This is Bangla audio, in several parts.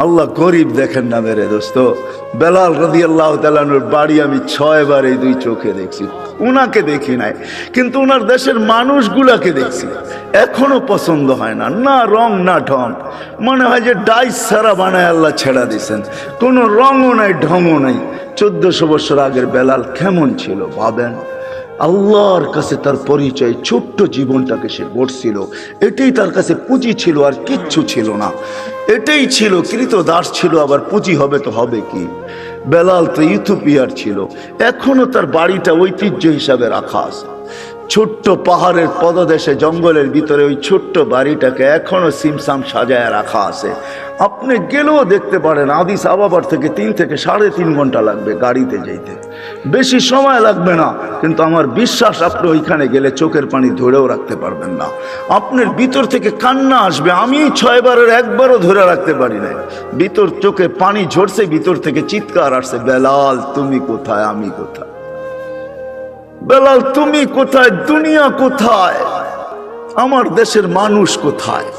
আল্লাহ গরিব দেখেন না মেরে দোস্ত। বেলাল রাদিয়াল্লাহু তাআলা আনহুর বাড়ি আমি 6 বার এই দুই চোখে দেখছি। উনাকে দেখি নাই, কিন্তু উনার দেশের মানুষগুলাকে দেখছি। এখনো পছন্দ হয় না, না রং না ঢং। মনে হয় যে ডাইস ছাড়া বানায় আল্লাহ ছেড়া দিয়েছেন, কোনো রঙও নাই ঢংও নাই। 1400 বছর আগের বেলাল কেমন ছিল ভাবেন। আল্লাহর কাছে তার পরিচয়, ছোট্ট জীবনটাকে সে গড়ছিল, এটাই তার কাছে পুঁজি ছিল, আর কিচ্ছু ছিল না। এটাই ছিল, কৃতদাস ছিল, আবার পুঁজি হবে তো হবে কি। বেলাল তো ইথিওপিয়ার ছিল, এখনো তার বাড়িটা ঐতিহ্য হিসাবে রাখা আছে। ছোট্ট পাহাড়ের পদদেশে জঙ্গলের ভিতরে ওই ছোট্ট বাড়িটাকে এখনো সিমসাম সাজায় রাখা আছে। আপনি গেলেও দেখতে পারেন, আদিস আবাবার থেকে 3 থেকে 3.5 ঘন্টা লাগবে গাড়িতে যেতে, বেশি সময় লাগবে না। কিন্তু আমার বিশ্বাস আপনি ওইখানে গেলে চোখের পানি ধরেও রাখতে পারবেন না, আপনার ভিতর থেকে কান্না আসবে। আমি 6 বারের একবারও ধরে রাখতে পারি না, ভিতর চোখে পানি ঝরছে, ভিতর থেকে চিৎকার আসছে, বেলাল তুমি কোথায়, আমি কোথায়, বেলাল তুমি কোথায়, দুনিয়া কোথায়, আমার দেশের মানুষ কোথায়,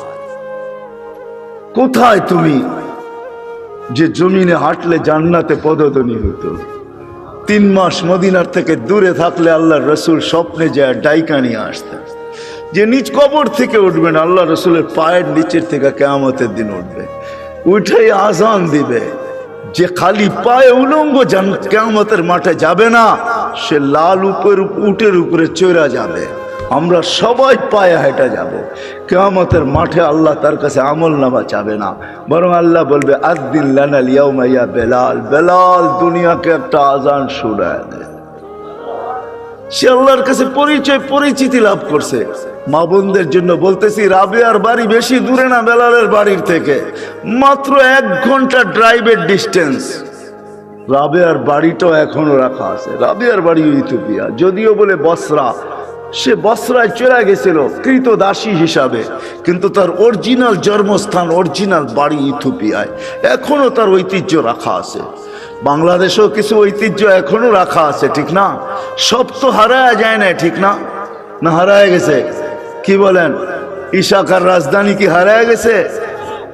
কোথায় তুমি যে জমিনে হাঁটলে জান্নাতে পদধ্বনি হতো। 3 মাস মদিনার থেকে দূরে থাকলে আল্লাহর রসুল স্বপ্নে যায় ডাইকা নিয়ে আসতেন, যে নিজ কবর থেকে উঠবেন, আল্লাহ রসুলের পায়ের নিচের থেকে কিয়ামতের দিন উঠবে, উঠেই আজান দিবে। যে খালি পায়ে উলঙ্গ কিয়ামতের মাঠে যাবে না, সে লাল উটের উপরে চড়া যাবে। আমরা সবাই পায়ে হেঁটে যাব কিয়ামতের মাঠে। আল্লাহ তার কাছে আমলনামা চাবে না, বরং আল্লাহ বলবে আযদিন লানাল ইয়াউমা ইয়া বেলাল, বেলাল দুনিয়াকে একটা আজান শোনায় দে। সে আল্লাহর কাছে পরিচিতি লাভ করছে। মা বোনদের জন্য বলতেছি, রাবেয়ার বাড়ি বেশি দূরে না বেলালের বাড়ির থেকে, মাত্র 1 ঘন্টা ড্রাইভের ডিস্টেন্স। রাবেয়ার বাড়িটাও এখনো রাখা আছে। রাবেয়ার বাড়ি ইথিওপিয়া, যদিও বলে বসরা, সে বসরায় চলে গেছিল কৃতদাসী হিসাবে, কিন্তু তার অরিজিনাল জন্মস্থান, অরিজিনাল বাড়ি ইথিওপিয়ায়। এখনো তার ঐতিহ্য রাখা আছে। বাংলাদেশেও কিছু ঐতিহ্য এখনো রাখা আছে, ঠিক না? সব তো হারায় যায় না, ঠিক না? না হারায় গেছে? কি বলেন, ইশাকার রাজধানী কি হারায় গেছে?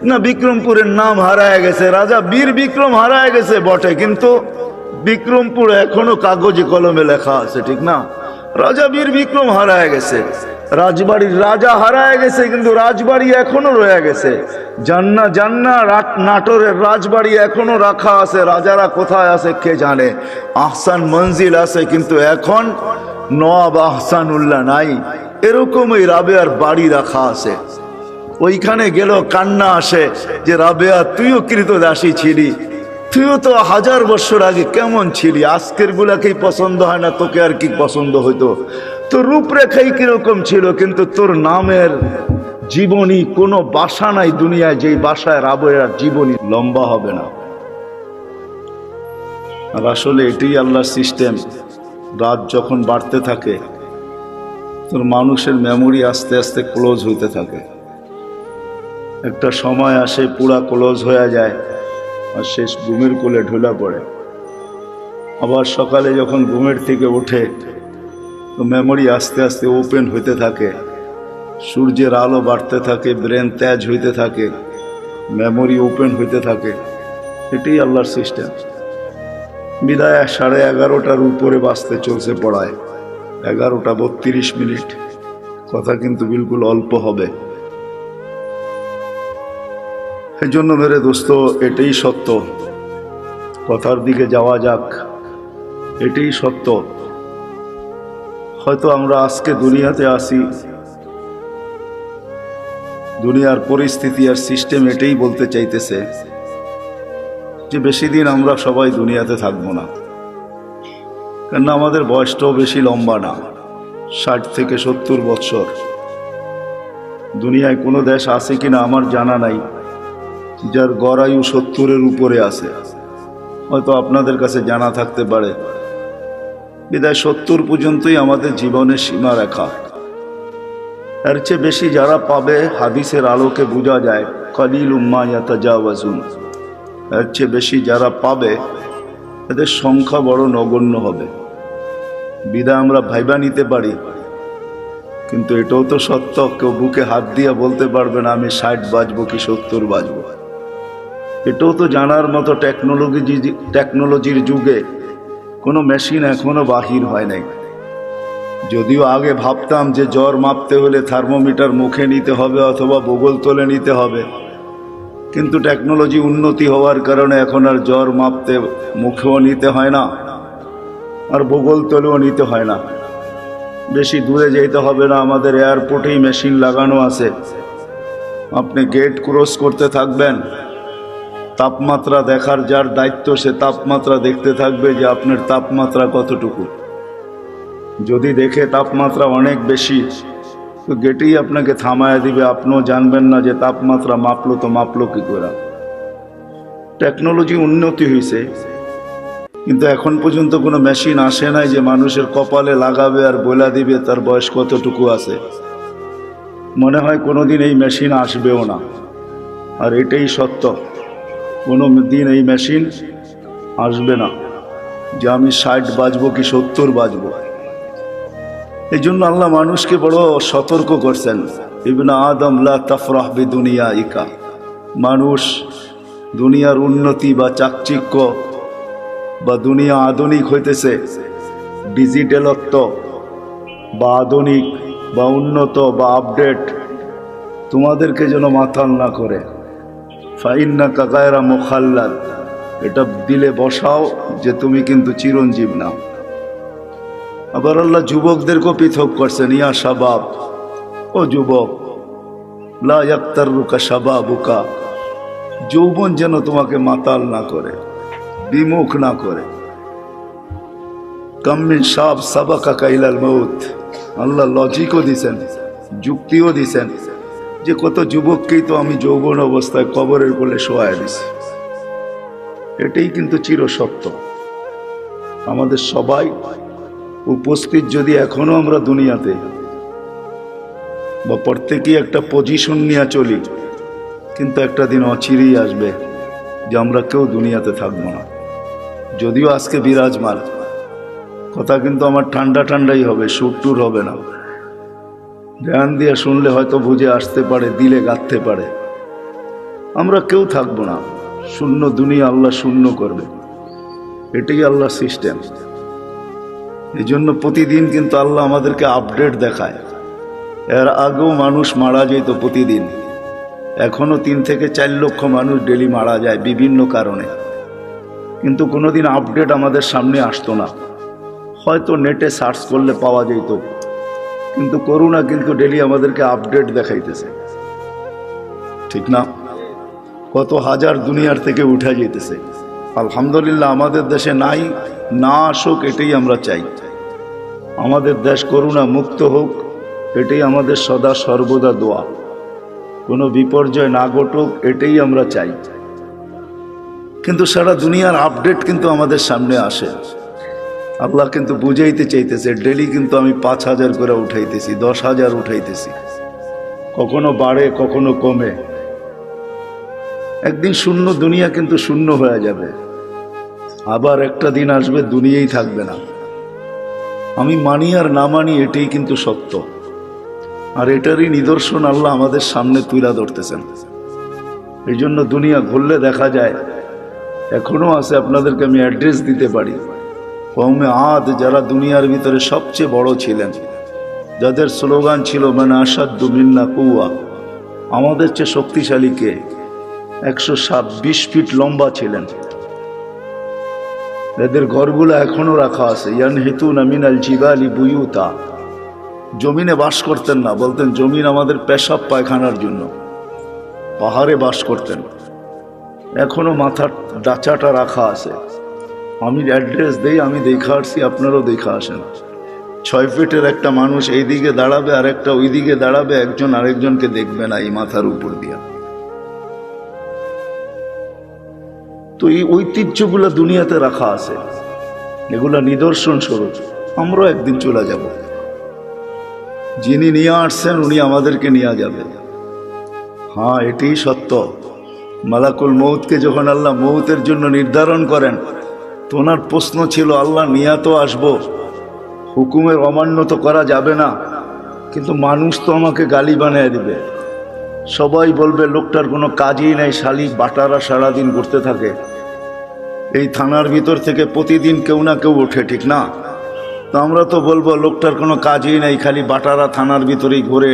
না, বিক্রমপুরের নাম হারায় গেছে, রাজা বীর বিক্রম হারায় গেছে বটে, কিন্তু বিক্রমপুর এখনো কাগজে কলমে লেখা আছে, ঠিক না? রাজা বীর বিক্রম হারায় গেছে, রাজবাড়ির রাজা হারায় গেছে, কিন্তু রাজবাড়ি এখনো রয়ে গেছে। জান্না নাটোরের রাজবাড়ি এখনো রাখা আছে, রাজারা কোথায় আছে কে জানে। আহসান মঞ্জিল আছে, কিন্তু এখন নওয়াব আহসানুল্লাহ নাই। এরকমই রাবেয়ার বাড়ি রাখা আছে। ওইখানে গেল কান্না আসে যে রাবেয়া তুইও কৃতদাসী ছিলি, তুইও তো 1000 বছর আগে কেমন ছিলি, আজকের গুলাকেই পছন্দ হয় না, তোকে আর কি পছন্দ হইতো? তোর রূপরেখাই কিরকম ছিল, কিন্তু তোর নামের জীবনী কোনো বাসা নাই দুনিয়ায় যেই বাসায় রাবেয়ার জীবনী লম্বা হবে না। আর আসলে এটাই আল্লাহর সিস্টেম। রাত যখন বাড়তে থাকে, তোর মানুষের মেমোরি আস্তে আস্তে ক্লোজ হইতে থাকে। একটা সময় আসে পুরা ক্লোজ হয়ে যায়, আর শেষ ঘুমের কোলে ঢোলা পড়ে। আবার সকালে যখন ঘুমের থেকে ওঠে, তো মেমোরি আস্তে আস্তে ওপেন হইতে থাকে, সূর্যের আলো বাড়তে থাকে, ব্রেন তেজ হইতে থাকে, মেমোরি ওপেন হইতে থাকে। এটাই আল্লাহর সিস্টেম। বিদায় 11:30টার উপরে বাঁচতে চলছে পড়ায়, 11:32। কথা কিন্তু বিলকুল অল্প হবে। এই জন্য মেরে দোস্ত, এটাই সত্য। কথার দিকে যাওয়া যাক। এটাই সত্য। হয়তো আমরা আজকে দুনিয়াতে আসি, দুনিয়ার পরিস্থিতি আর সিস্টেম এটাই বলতে চাইতেছে যে বেশি দিন আমরা সবাই দুনিয়াতে থাকবো না। কেননা আমাদের বয়সটাও বেশি লম্বা না, 60 থেকে 70 বছর। দুনিয়ায় কোনো দেশ আছে কিনা আমার জানা নাই যার গড় আয়ু 70-এর উপরে আছে। হয়তো আপনাদের কাছে জানা থাকতে পারে। বিদায় 70 পর্যন্তই আমাদের জীবনের সীমারেখা। এর চেয়ে বেশি যারা পাবে, হাদিসের আলোকে বোঝা যায় কালিলুম মা ইয়াতাজাওয়াজুন। এর চেয়ে বেশি যারা পাবে, এদের সংখ্যা বড় নগণ্য হবে। বিদায় আমরা ভাইবা নিতে পারি, কিন্তু এটাও তো সত্য, কেউ বুকে হাত দিয়ে বলতে পারবে না আমি 60 বাজবো কি 70 বাজবো। এটাও তো জানার মতো টেকনোলজির যুগে কোনো মেশিন এখনো বাহির হয় নাই। যদিও আগে ভাবতাম যে জ্বর মাপতে হলে থার্মোমিটার মুখে নিতে হবে অথবা বগল তলে নিতে হবে, কিন্তু টেকনোলজি উন্নতি হওয়ার কারণে এখন আর জ্বর মাপতে মুখেও নিতে হয় না, আর বগল তলেও নিতে হয় না। বেশি দূরে যেতে হবে না, আমাদের এয়ারপোর্টেই মেশিন লাগানো আছে। আপনি গেট ক্রস করতে থাকবেন, তাপমাত্রা দেখার যার দায়িত্ব সে তাপমাত্রা দেখতে থাকবে যে আপনার তাপমাত্রা কতটুকু। যদি দেখে তাপমাত্রা অনেক বেশি, তো গেটেই আপনাকে থামায় দিবে, আপনিও জানবেন না যে তাপমাত্রা মাপলো তো মাপলো কি করে। টেকনোলজি উন্নতি হয়েছে, কিন্তু এখন পর্যন্ত কোনো মেশিন আসে নাই যে মানুষের কপালে লাগাবে আর বলে দিবে তার বয়স কতটুকু আছে। মনে হয় কোনোদিন এই মেশিন আসবেও না, আর এটাই সত্য। কোনো দিন এই মেশিন আসবে না যে আমি 60 বাজবো কি 70 বাজবো। এই জন্য আল্লাহ মানুষকে বড় সতর্ক করছেন, ইবনে আদম লা তাফরাহ বিদুনিয়াইকা। মানুষ দুনিয়ার উন্নতি বা চাকচিক্য বা দুনিয়া আধুনিক হইতেছে, ডিজিটালত্ব বা আধুনিক বা উন্নত বা আপডেট তোমাদেরকে যেন মাতাল না করে। ফাইন্নাকা গায়রা মুখাল্লাদ, এটা দিলে বসাও যে তুমি কিন্তু চিরঞ্জীব না। আবার আল্লাহ যুবকদেরকেও পৃথক করছেন, ইয়া শাবাব, ও যুবক, লা ইয়াক্তাররুকা শাবাবুকা, যৌবন যেন তোমাকে মাতাল না করে, বিমুখ না করে। কাম মিন শাব সাবাকাকা ইলাল মউত, আল্লাহ লজিকও দিছেন, যুক্তিও দিছেন যে কত যুবককেই তো আমি যৌবন অবস্থায় কবরের কোলে শোয়ায় দিছি। এটাই কিন্তু চিরসত্য। আমাদের সবাই উপস্থিত যদি এখনো আমরা দুনিয়াতে বা প্রত্যেকেই একটা পজিশন নিয়ে চলি, কিন্তু একটা দিন অচিরেই আসবে যে আমরা কেউ দুনিয়াতে থাকবো না। যদিও আজকে বিরাজমান কথা, কিন্তু আমার ঠান্ডা ঠান্ডাই হবে, সুরটুর হবে না। ধ্যান দিয়ে শুনলে হয়তো বুঝে আসতে পারে, দিলে গাঁথতে পারে। আমরা কেউ থাকবো না, শূন্য দুনিয়া আল্লাহ শূন্য করবে, এটাই আল্লাহর সিস্টেম। এই জন্য প্রতিদিন কিন্তু আল্লাহ আমাদেরকে আপডেট দেখায়। এর আগেও মানুষ মারা যেত প্রতিদিন, এখনো 3 থেকে 4 লক্ষ মানুষ ডেলি মারা যায় বিভিন্ন কারণে, কিন্তু কোনোদিন আপডেট আমাদের সামনে আসতো না। হয়তো নেটে সার্চ করলে পাওয়া যেত, কিন্তু করোনা কিন্তু ডেলি আমাদেরকে আপডেট দেখাইতেছে, ঠিক না? কত হাজার দুনিয়ার থেকে উঠে যেতেছে। আলহামদুলিল্লাহ আমাদের দেশে নাই, না আসুক এটাই আমরা চাই। আমাদের দেশ করোনা মুক্ত হোক, এটাই আমাদের সদা সর্বদা দোয়া। কোনো বিপর্যয় না ঘটুক, এটাই আমরা চাই। কিন্তু সারা দুনিয়ার আপডেট কিন্তু আমাদের সামনে আসে। আল্লাহ কিন্তু বুঝাইতে চাইতেছে, ডেলি কিন্তু আমি 5000 করে উঠাইতেছি, 10,000 উঠাইতেছি, কখনো বাড়ে কখনো কমে। একদিন শূন্য দুনিয়া কিন্তু শূন্য হয়ে যাবে, আবার একটা দিন আসবে দুনিয়াই থাকবে না। আমি মানি আর না মানি, এটাই কিন্তু সত্য। আর এটারই নিদর্শন আল্লাহ আমাদের সামনে তুলে ধরতেছেন। এই জন্য দুনিয়া ঘুরলে দেখা যায় এখনো আছে। আপনাদেরকে আমি অ্যাড্রেস দিতে পারি। কওমে আদ যারা দুনিয়ার ভিতরে সবচেয়ে বড় ছিলেন, যাদের স্লোগান ছিল মানে আসাদ্দু মিন্না কুওয়া, আমাদের চেয়ে শক্তিশালী কে? 120 ফিট লম্বা ছিলেন। এদের ঘরগুলো এখনো রাখা আছে। ইয়ানহিতুনা মিনাল জিবালি বুয়ুতা, জমিনে বাস করতেন না, বলতেন জমিন আমাদের পেশাব পায়খানার জন্য। পাহাড়ে বাস করতেন, এখনো মাথার ডাচাটা রাখা আছে। আমি অ্যাড্রেস দেই, আমি দেখা আসছি, আপনারাও দেখা আসেন। 6 ফিটের একটা মানুষ এইদিকে দাঁড়াবে আর একটা ওইদিকে দাঁড়াবে, একজন আরেকজনকে দেখবে না এই মাথার উপর দিয়া। তো এই ঐতিহ্যগুলো দুনিয়াতে রাখা আছে, এগুলা নিদর্শন স্বরূপ। আমরাও একদিন চলে যাব, যিনি নিয়ে আসছেন উনি আমাদেরকে নিয়ে যাবে। হ্যাঁ, এটাই সত্য। মালাকুল মউতকে যখন আল্লাহ মউতের জন্য নির্ধারণ করেন, তো ওনার প্রশ্ন ছিল, আল্লাহ নিয়া তো আসবো, হুকুমের অমান্য তো করা যাবে না, কিন্তু মানুষ তো আমাকে গালি বানিয়ে দিবে, সবাই বলবে লোকটার কোনো কাজই নাই, শালি বাটারা সারাদিন ঘুরতে থাকে। এই থানার ভিতর থেকে প্রতিদিন কেউ না কেউ ওঠে, ঠিক না? তো আমরা তো বলবো লোকটার কোনো কাজই নাই, খালি বাটারা থানার ভিতরেই ঘুরে,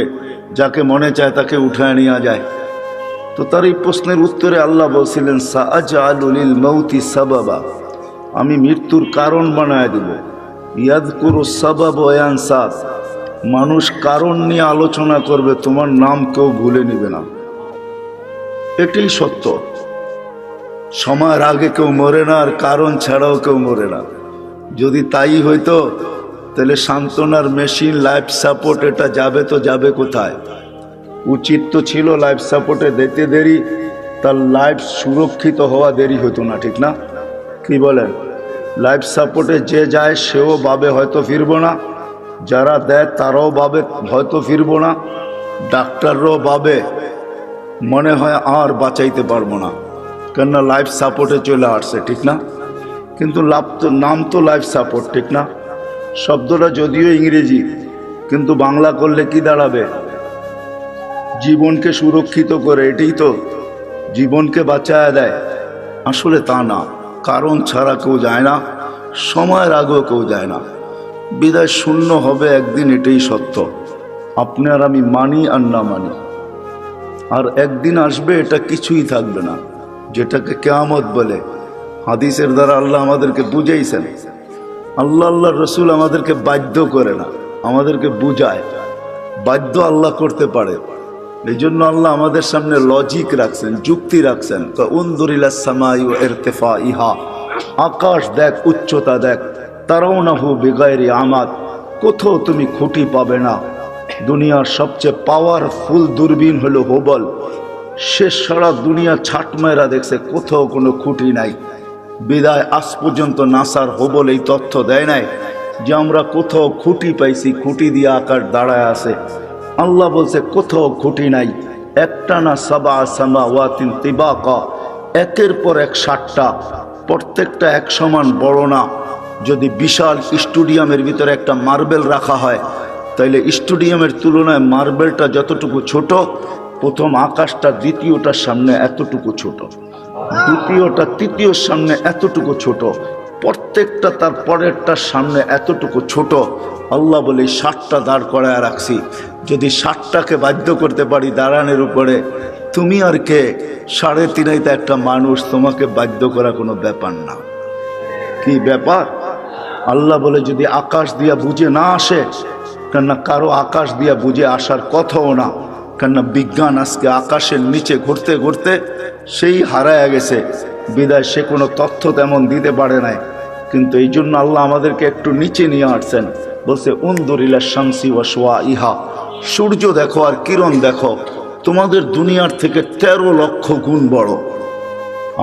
যাকে মনে চায় তাকে উঠায় নেওয়া যায়। তো তার এই প্রশ্নের উত্তরে আল্লাহ বলছিলেন, সাআজআলু লিল মাউতি সাবাবা, আমি মৃত্যুর কারণ বানায় দেব। ইয়াযকুরু সাবাব ওয়া ইয়ানসা, মানুষ কারণ নিয়ে আলোচনা করবে, তোমার নাম কেউ ভুলে নেবে না। এটাই সত্য। সময়ের আগে কেউ মরে না, আর কারণ ছাড়াও কেউ মরে না। যদি তাই হইতো তাহলে সান্ত্বনার মেশিন, লাইফ সাপোর্ট, এটা যাবে তো যাবে কোথায়? উচিত তো ছিল লাইফ সাপোর্টে দিতে দেরি, তার লাইফ সুরক্ষিত হওয়া দেরি হতো না, ঠিক না? কি বলেন? লাইফ সাপোর্টে যে যায় সেও ভাবে হয়তো ফিরবো না, যারা দেয় তারাও ভাবে হয়তো ফিরবো না, ডাক্তাররাও ভাবে মনে হয় আর বাঁচাইতে পারবো না, কেননা লাইফ সাপোর্টে চলে আসছে, ঠিক না? কিন্তু নাম তো লাইফ সাপোর্ট, ঠিক না? শব্দটা যদিও ইংরেজি, কিন্তু বাংলা করলে কি দাঁড়াবে? জীবনকে সুরক্ষিত করে, এটাই তো, জীবনকে বাঁচায় দেয়। আসলে তা না, কারণ ছাড়া কেউ যায় না, সময়ের আগেও কেউ যায় না। বিদায় শূন্য হবে একদিন, এটাই সত্য। আপনি আর আমি মানি আর না মানি, আর একদিন আসবে এটা কিছুই থাকবে না, যেটাকে কিয়ামত বলে। হাদিসের দ্বারা আল্লাহ আমাদেরকে বুঝাইছেন। আল্লাহর রসুল আমাদেরকে বাধ্য করে না, আমাদেরকে বুঝায়। বাধ্য আল্লাহ করতে পারে, এই জন্য আল্লাহ আমাদের সামনে লজিক রাখছেন, যুক্তি রাখছেন। উনজুরিলাস সামাই ওয়া ইরতিফাইহা, আকাশ দেখ, উচ্চতা দেখ। তারাউনাহু বিগাইরি আমাদ, কোথাও তুমি খুঁটি পাবে না। দুনিয়ার সবচেয়ে পাওয়ারফুল দূরবীন হলো হুবল, সে সারা দুনিয়া ছাট মেরা দেখছে, কোথাও কোনো খুঁটি নাই। বিদায় আজ পর্যন্ত নাসার হুবল এই তথ্য দেয় নাই যে আমরা কোথাও খুঁটি পাইছি, খুঁটি দিয়ে আকাশ দাঁড়ায় আছে। আল্লাহ বলছে কোথাও খুঁটি নাই। একটা না সাবা সামাওয়াতিন তিবাকা, একের পর এক 7টা, প্রত্যেকটা এক সমান বড় না। যদি বিশাল স্টেডিয়ামের ভিতরে একটা মার্বেল রাখা হয়, তাইলে স্টেডিয়ামের তুলনায় মার্বেলটা যতটুকু ছোট, প্রথম আকাশটা দ্বিতীয়টার সামনে এতটুকু ছোট, দ্বিতীয়টা তৃতীয়র সামনে এতটুকু ছোট, প্রত্যেকটা তার পরেরটার সামনে এতটুকু ছোট। আল্লাহ বলে 7টা দাঁড় করায় রাখছি, যদি 7টাকে বাধ্য করতে পারি দাঁড়ানোর উপরে, তুমি আর কে? 3.5 একটা মানুষ, তোমাকে বাধ্য করা কোনো ব্যাপার না। কি ব্যাপার? আল্লাহ বলে যদি আকাশ দিয়া বুঝে না আসে, কেননা কারো আকাশ দিয়া বুঝে আসার কথাও না, কেননা বিজ্ঞান আজকে আকাশের নিচে ঘুরতে ঘুরতে সেই হারায় গেছে। বিদায় সে কোনো তথ্য তেমন দিতে পারে নাই। কিন্তু এই জন্য আল্লাহ আমাদেরকে একটু নিচে নিয়ে আসছেন। বলছে উনদুরিলা শামসি ওয়া শুআইহা, সূর্য দেখো আর কিরণ দেখো, তোমাদের দুনিয়ার থেকে 13 লক্ষ গুণ বড়।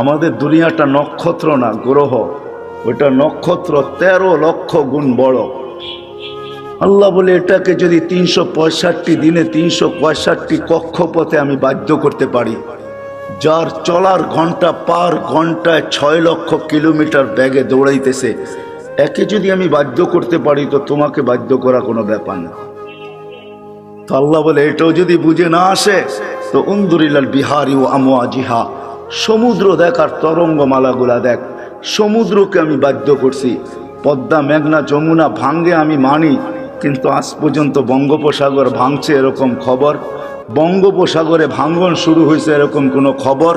আমাদের দুনিয়াটা নক্ষত্র না, গ্রহ, ওইটা নক্ষত্র 13 লক্ষ গুণ বড়। আল্লাহ বলে এটাকে যদি 365 দিনে 365 কক্ষপথে আমি বাধ্য করতে পারি, যার চলার ঘন্টা পার ঘন্টায় 6 লক্ষ কিলোমিটার বেগে দৌড়াইতেছে, একে যদি আমি বাধ্য করতে পারি, তো তোমাকে বাধ্য করা কোনো ব্যাপার না। তো আল্লাহ বলে এটাও যদি বুঝে না আসে, তো উনদুরিলাল বিহারি ও আমওয়াজিহা, সমুদ্র দেখ আর তরঙ্গমালাগুলা দেখ। সমুদ্রকে আমি বাধ্য করছি। পদ্মা, মেঘনা, যমুনা ভাঙ্গে আমি মানি, কিন্তু আজ পর্যন্ত বঙ্গোপসাগর ভাঙছে এরকম খবর, বঙ্গোপসাগরে ভাঙ্গন শুরু হয়েছে এরকম কোনো খবর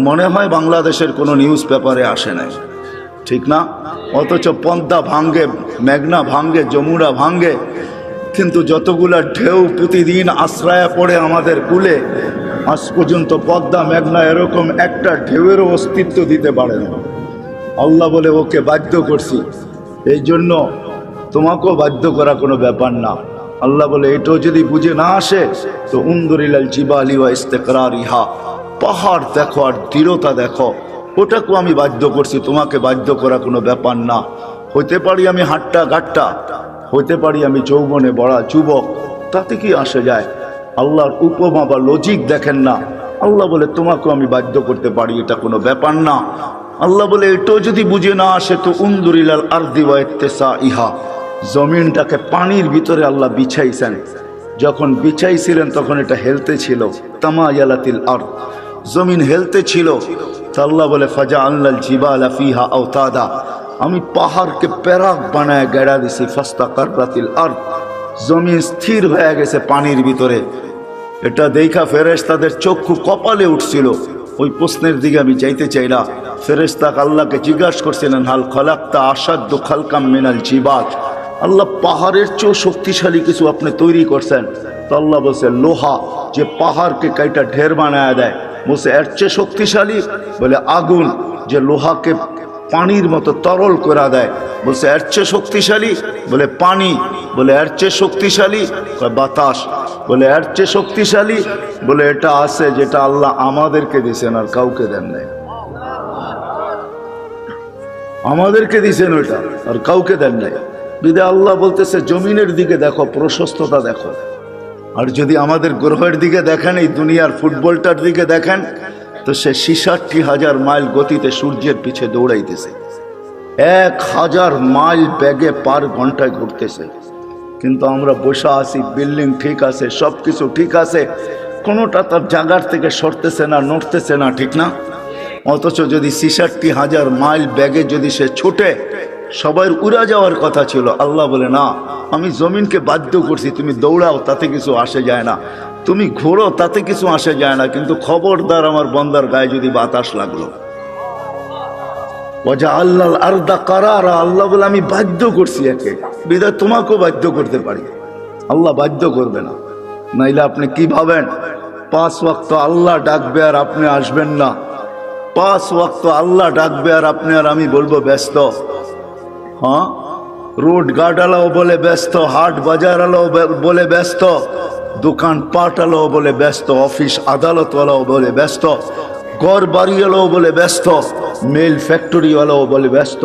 মনে হয় বাংলাদেশের কোনো নিউজ পেপারে আসে নাই, ঠিক না? অথচ পদ্মা ভাঙ্গে, মেঘনা ভাঙ্গে, যমুনা ভাঙ্গে, কিন্তু যতগুলা ঢেউ প্রতিদিন আশ্রয় পড়ে আমাদের কূলে, আজ পর্যন্ত পদ্মা, মেঘনা এরকম একটা ঢেউয়েরও অস্তিত্ব দিতে পারে না। আল্লাহ বলে ওকে বাধ্য করছি, এই জন্য তোমাকেও বাধ্য করা কোনো ব্যাপার না। আল্লাহ বলে এটাও যদি বুঝে না আসে, তো উনদুরিলাল জিবালি ওয়া ইস্তিকরারিহা, পাহাড় দেখো আর দৃঢ়তা দেখো, ওটাকেও আমি বাধ্য করছি, তোমাকে বাধ্য করা কোনো ব্যাপার না। হইতে পারি আমি হাট্টা গাট্টা, হইতে পারি আমি যৌবনে বড়া যুবক, তাতে কি আসে যায়? আল্লাহর উপমা বা লজিক দেখেন না। আল্লাহ বলে তোমাকেও আমি বাধ্য করতে পারি, এটা কোনো ব্যাপার না। আল্লাহ বলে এটাও যদি বুঝে না আসে, তো উনদুরিলাল আরদি ওয়া ইত্তিসাইহা, জমিনটাকে পানির ভিতরে আল্লাহ বিছাইছেন। যখন বিছাইছিলেন তখন এটা হেলতে ছিল, তামায়ালাতিল আরদ, জমিন হেলতে ছিল। তো আল্লাহ বলে ফাজআলনাল জিবালা ফিহা আওতাদা, আমি পাহাড়কে প্যারাক বানায় গেড়া দিছি, ফাস্তাকাররাতিল আরদ, জমিন স্থির হয়ে গেছে পানির ভিতরে। এটা দেখা ফেরেশতাদের চক্ষু কপালে উঠছিল। ওই প্রশ্নের দিকে আমি যাইতে চাই না। ফেরেশতা আল্লাহকে জিজ্ঞাসা করছিলেন, হাল খালাক্তা আসাদ্দু খালকাম মিনাল জিবাল, আল্লাহ পাহাড়ের চেয়েও শক্তিশালী কিছু আপনি তৈরি করছেন। তো আল্লাহ বলছে লোহা, যে পাহাড়কে কাইটা ঢের বানায় দেয়, বলছে এর চেয়ে শক্তিশালী। বলে আগুন, যে লোহাকে পানির মতো তরল করে দেয়, বলছে এর চেয়ে শক্তিশালী। বলে পানি, বলে এর চেয়ে শক্তিশালী। বাতাস, বলে এর চেয়ে শক্তিশালী। বলে এটা আছে যেটা আল্লাহ আমাদেরকে দিয়েছেন আর কাউকে দেন নাই। আমাদেরকে দিয়েছেন ওইটা আর কাউকে দেন নাই। যদি আল্লাহ বলতেছে জমিনের দিকে দেখো, প্রশস্ততা দেখো। আর যদি আমাদের গ্রহের দিকে দেখেন, এই দুনিয়ার ফুটবলটার দিকে দেখেন, তো সে 66,000 মাইল গতিতে সূর্যের পিছে দৌড়াইতেছে, 1000 মাইল বেগে পার ঘন্টায় ঘুরতেছে। কিন্তু আমরা বসে আছি, বিল্ডিং ঠিক আছে, সব কিছু ঠিক আছে, কোনোটা তার জায়গার থেকে সরতেছে না, নড়তেছে না, ঠিক না? অথচ যদি 66,000 মাইল ব্যাগে যদি সে ছুটে, সবাই উড়া যাওয়ার কথা ছিল। আল্লাহ বলে না, আমি জমিনকে বাধ্য করছি, তুমি দৌড়াও, তাতে কিছু আসে যায় না, তুমি ঘোরো, তাতে কিছু আসে যায় না, কিন্তু খবরদার আমার বন্দার গায়ে যদি বাতাস লাগলো। ওয়াজআলনাল আরদা কারারা, আল্লাহ বলে আমি বাধ্য করছি একে, বিধায় তোমাকেও বাধ্য করতে পারি। আল্লাহ বাধ্য করবে না, নাইলে আপনি কি ভাবেন 5 ওয়াক্ত আল্লাহ ডাকবে আর আপনি আসবেন না? 5 ওয়াক্ত আল্লাহ ডাকবে আর আপনি আর আমি বলবো ব্যস্ত? হ্যাঁ, রোড গার্ডওয়ালাও বলে ব্যস্ত, হাট বাজারওয়ালাও বলে ব্যস্ত, দোকান পাটওয়ালাও বলে ব্যস্ত, অফিস আদালতওয়ালাও বলে ব্যস্ত, ঘর বাড়িওয়ালাও বলে ব্যস্ত, মেল ফ্যাক্টরিওয়ালাও বলে ব্যস্ত,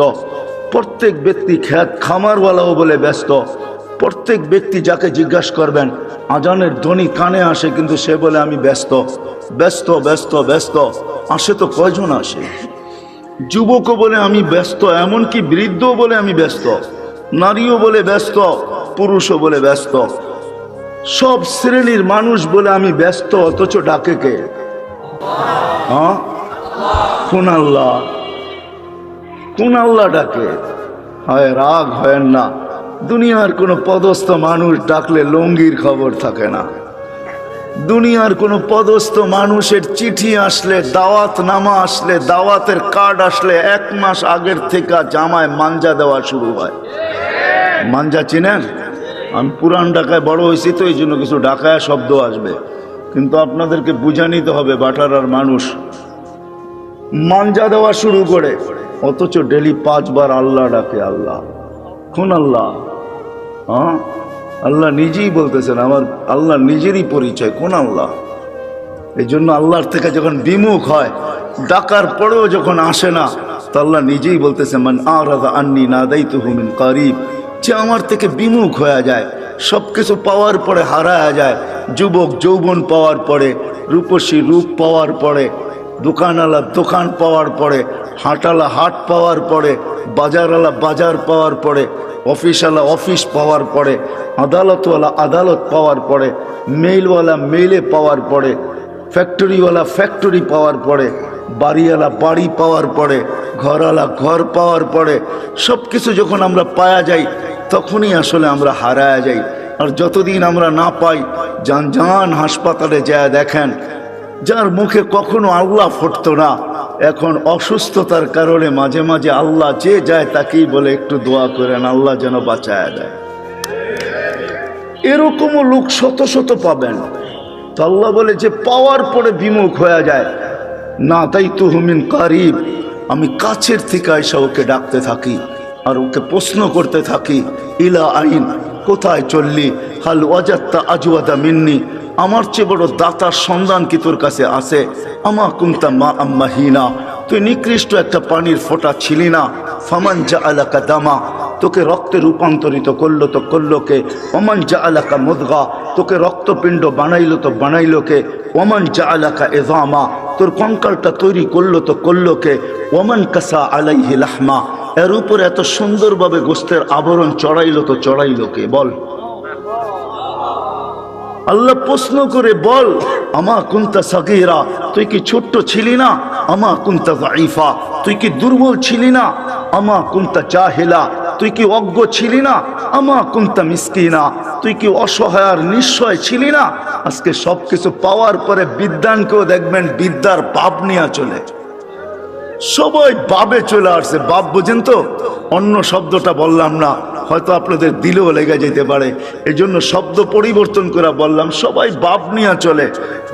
প্রত্যেক ব্যক্তি খ্যাত খামারওয়ালাও বলে ব্যস্ত। প্রত্যেক ব্যক্তি যাকে জিজ্ঞাসা করবেন, আজানের ধ্বনি কানে আসে, কিন্তু সে বলে আমি ব্যস্ত, ব্যস্ত, ব্যস্ত, ব্যস্ত। আসে তো কয়জন আসে? যুবকও বলে আমি ব্যস্ত, এমনকি বৃদ্ধও বলে আমি ব্যস্ত, নারীও বলে ব্যস্ত, পুরুষও বলে ব্যস্ত, সব শ্রেণীর মানুষ বলে আমি ব্যস্ত। অথচ ডাকে কে? হ্যাঁ, কোন আল্লাহ? কোন আল্লাহ ডাকে? হয় রাগ হয় না, দুনিয়ার কোনো পদস্থ মানুষ ডাকলে লঙ্গির খবর থাকে না। দুনিয়ার কোনো পদস্থ মানুষের চিঠি আসলে, দাওয়াত নামা আসলে, দাওয়াতের কার্ড আসলে 1 মাস আগের থেকে জামায় মাঞ্জা দেওয়া শুরু হয়। মাঞ্জা চিনেন? আমি পুরান ঢাকায় বড় হয়েছি, তো এই জন্য কিছু ঢাকায় শব্দ আসবে, কিন্তু আপনাদেরকে বুঝা নিতে হবে। বাটারার মানুষ মাঞ্জা দেওয়া শুরু করে, অথচ ডেলি 5 বার আল্লাহ ডাকে। আল্লাহ, কোন আল্লাহ? হ্যাঁ, আল্লাহ নিজেই বলতেছেন, আমার আল্লাহ নিজেরই পরিচয়, কোন আল্লাহ? এই জন্য আল্লাহর থেকে যখন বিমুখ হয়, ডাকার পরেও যখন আসে না, তো আল্লাহ নিজেই বলতেছে মান আরাদা আন্নি নাদাইতুহু মিন কারিব, যে আমার থেকে বিমুখ হয়ে যায়, সব কিছু পাওয়ার পরে হারায়া যায়। যুবক যৌবন পাওয়ার পরে, রূপসী রূপ পাওয়ার পরে, দোকানওয়ালা দোকান পাওয়ার পরে, হাটওয়ালা হাট পাওয়ার পরে, বাজারওয়ালা বাজার পাওয়ার পরে, অফিসওয়ালা অফিস পাওয়ার পরে, আদালতওয়ালা আদালত পাওয়ার পরে, মেইলওয়ালা মেইলে পাওয়ার পরে, ফ্যাক্টরিওয়ালা ফ্যাক্টরি পাওয়ার পরে, বাড়িওয়ালা বাড়ি পাওয়ার পরে, ঘরওয়ালা ঘর পাওয়ার পরে, সব কিছু যখন আমরা পাওয়া যাই, তখনই আসলে আমরা হারায়া যাই। আর যতদিন আমরা না পাই, যান হাসপাতালে যায় দেখেন, যার মুখে কখনো আল্লাহ ফুটতো না, এখন অসুস্থতার কারণে মাঝে মাঝে আল্লাহ যে যায় তাকেই বলে একটু দোয়া করেন, আল্লাহ যেন বাঁচায়া দেয়। এরকমও লোক শত শত পাবেন। তো আল্লাহ বলে যে পাওয়ার পরে বিমুখ হয়ে যায়, না তাই তো হুমিন কারিব, আমি কাছের থেকে আইসা ওকে ডাকতে থাকি আর ওকে প্রশ্ন করতে থাকি, ইলা আইন, কোথায় চললি? হাল ওয়াজাত্তা আজওয়াদা মিন্নি, আমার চেয়ে বড় দাতার সন্ধান কি তোর কাছে আছে? আমা কুনতা মা আম্মাহিনা, তুই নিকৃষ্ট একটা পানির ফোঁটা ছিলি না? ফামান জাআলাকা দামা, তোকে রক্তে রূপান্তরিত করলো তো করলো কে? ওমান জাআলাকা মুদগা, তোকে রক্তপিণ্ড বানাইলো তো বানাইলো কে? ওমান জাআলাকা ইযামা, তোর কঙ্কালটা তৈরি করলো তো করলো কে? ওমান কাসা আলাইহি লাহমা, এর উপর এত সুন্দরভাবে গোস্তের আবরণ চড়াইলো তো চড়াইলো কে? বল। আল্লাহ প্রশ্ন করে বল, আমা কুনতা সাগীরা, তুই কি ছোট্ট ছিলি না? আমা কুনতা যায়ীফা, তুই কি দুর্বল ছিলি না? আমা কুনতা জাহিলা, তুই কি অজ্ঞ ছিলি না? আমা কুনতা মিসকিনা, তুই কি অসহায় আর নিঃস্বয় ছিলি না? আজকে সবকিছু পাওয়ার পরে বিদ্যানকেও দেখবেন বিদ্যার পাপ নিয়ে চলে, সবাই বাবে চলে আসছে। বাপ বুঝেন তো, অন্য শব্দটা বললাম না, হয়তো আপনাদের দিলেও লেগে যেতে পারে, এই জন্য শব্দ পরিবর্তন করে বললাম। সবাই বাপ নিয়ে চলে,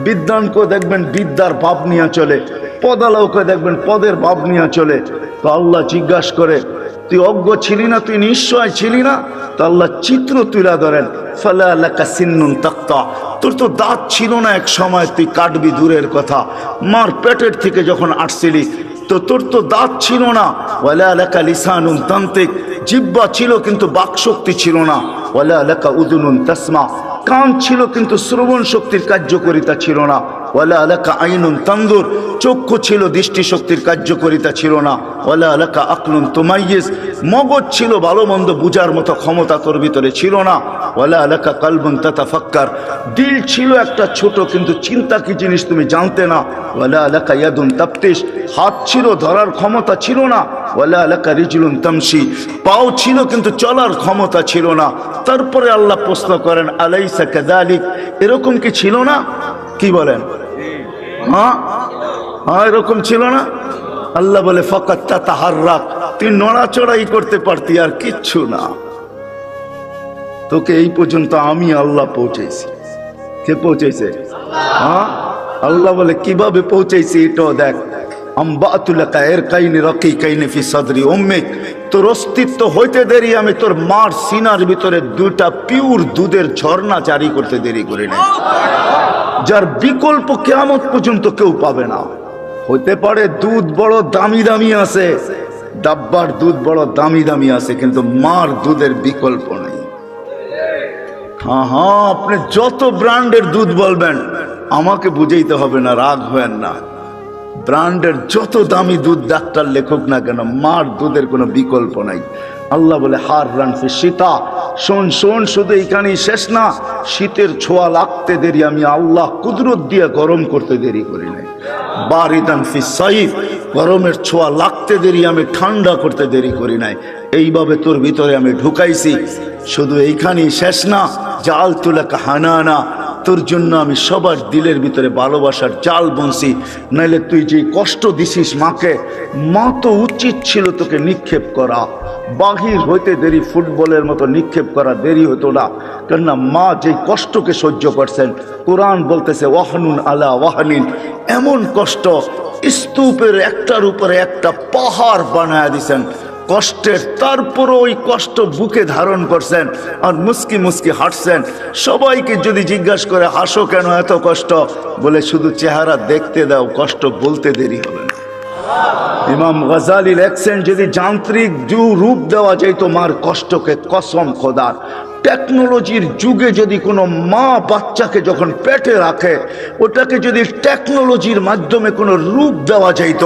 বিদ্যানকেও দেখবেন বিদ্যার বাপ নিয়ে চলে, পদালাওকে দেখবেন পদের বাপ নিয়ে চলে। তো আল্লাহ জিজ্ঞাসা করে, তুই অজ্ঞ ছিলি না, তুই নিশ্চয় ছিলি না? তো আল্লাহ চিত্র তুলে ধরেন, ফালা লাকা সিন্নুন তাক্তা, তোর তো দাঁত ছিল না এক সময়, তুই কাটবি দূরের কথা, মার পেটের থেকে যখন আসছিলি তো তোর তো দাঁত ছিল না। ওয়ালা লাকা লিসানুন তান্তিক, জিহ্বা ছিল কিন্তু বাকশক্তি ছিল না। ওয়ালা লাকা উযুনুন তাসমা, কান ছিল কিন্তু শ্রবণ শক্তির কার্যকারিতা ছিল না। ওয়ালা লাকা আইনুন তানজুর, চক্ষু ছিল দৃষ্টি শক্তির কার্যকারিতা ছিল না। ওয়ালা লাকা আকলুন তুমাইয়িজ, মগজ ছিল ভালো মন্দ বুঝার মতো ক্ষমতা তোর ভিতরে ছিল না। ওয়ালা লাকা কলবুন তাতাফাক্কার, দিল ছিল একটা ছোট কিন্তু চিন্তা কি জিনিস তুমি জানতে না। ওয়ালা লাকা ইয়াদুন তাফতিশ, হাত ছিল ধরার ক্ষমতা ছিল না। ওয়ালা লাকা রিজলুন তামশি, পাও ছিল কিন্তু চলার ক্ষমতা ছিল না। তারপরে আল্লাহ প্রশ্ন করেন, আলাইসা কাযালিক, এরকম কি ছিল না? কি বলেন? হ্যাঁ হ্যাঁ, এরকম ছিল না? আল্লাহ বলে, ফাকাত তাতাহাররাক, তুই নড়াচড়াই করতে পারতি, আর কিচ্ছু না। তোকে এই পর্যন্ত আমি আল্লাহ পৌঁছেছি। কে পৌঁছেছে? হ্যাঁ, আল্লাহ বলে কিভাবে পৌঁছেছি এটাও দেখ। আম্বাতুলাকা ইরকাইনি রাকিকাইনি ফি সাদরি উম্মিক, তোর অস্তিত্ব হইতে দেরি আমি তোর মার সিনার ভিতরে দুইটা পিওর দুধের ঝর্ণা জারি করতে দেরি করি না, যার বিকল্প কিয়ামত পর্যন্ত কেউ পাবে না। হতে পারে দুধ বড় দামি দামি আছে, ডাব্বার দুধ বড় দামি দামি আছে, কিন্তু মার দুধের বিকল্প নেই। হ্যাঁ হ্যাঁ, আপনি যত ব্র্যান্ডের দুধ বলবেন আমাকে বুঝাইতে হবে না, রাগ হবেন না। ব্র্যান্ডের যত দামি দুধ ডাক্তার লেখক না কেন, মার দুধের কোনো বিকল্প নাই। আল্লাহ বলে, হার রানফি শীতা, শোন শোন, শুধু এইখানেই শেষ না, শীতের ছোঁয়া লাগতে দেরি আমি আল্লাহ কুদরত দিয়ে গরম করতে দেরি করি নাই। বারিদান ফি সাইফ, গরমের ছোঁয়া লাগতে দেরি আমি ঠান্ডা করতে দেরি করি নাই। এইভাবে তোর ভিতরে আমি ঢুকাইছি। শুধু এইখানেই শেষ না, জাল তুলাকা হানানা, তোর জন্য আমি সবার দিলের ভিতরে ভালোবাসার জাল বুনছি। নাইলে তুই যে কষ্ট দিছিস মাকে, মা তো উচিত ছিল তোকে নিক্ষেপ করা, বাহির হইতে দেরি ফুটবলের মতো নিক্ষেপ করা দেরি হতো না। কেননা মা যে কষ্টকে সহ্য করছেন, কোরআন বলতেছে ওয়াহনুন আলা ওয়াহনিন, এমন কষ্ট স্তূপের একটার উপরে একটা পাহাড় বানায় দিছেন কষ্টের, তারপরও ওই কষ্ট বুকে ধারণ করছেন আর মুস্কি মুস্কি হাঁটছেন। সবাইকে যদি জিজ্ঞাসা করে হাসো কেন এত কষ্ট, বলে শুধু চেহারা দেখতে দাও, কষ্ট বলতে দেরি হবে না। ইমাম গজালি লেখছেন, যদি যান্ত্রিক রূপ দেওয়া যায় তোমার কষ্টকে, কসম খোদার, টেকনোলজির যুগে যদি কোনো মা বাচ্চাকে যখন পেটে রাখে, ওটাকে যদি টেকনোলজির মাধ্যমে কোনো রূপ দেওয়া যাইত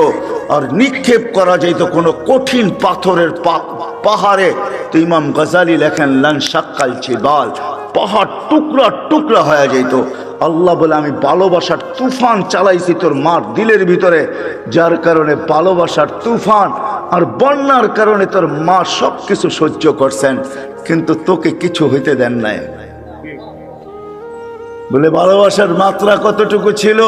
আর নিক্ষেপ করা যাইত কোনো কঠিন পাথরের পাহাড়ে, তো ইমাম গজালি লেখেন লান শাক্কাল জিবাল, পাহাড় টুকরা টুকরা হয়ে যেত। আল্লাহ বলে, আমি ভালোবাসার তুফান চালাইছি তোর মার দিলের ভিতরে, যার কারণে ভালোবাসার তুফান আর বন্যার কারণে তোর মা সব কিছু সহ্য করছেন, কিন্তু তোকে কিছু হইতে দেন নাই। বলে ভালোবাসার মাত্রা কতটুকু ছিল?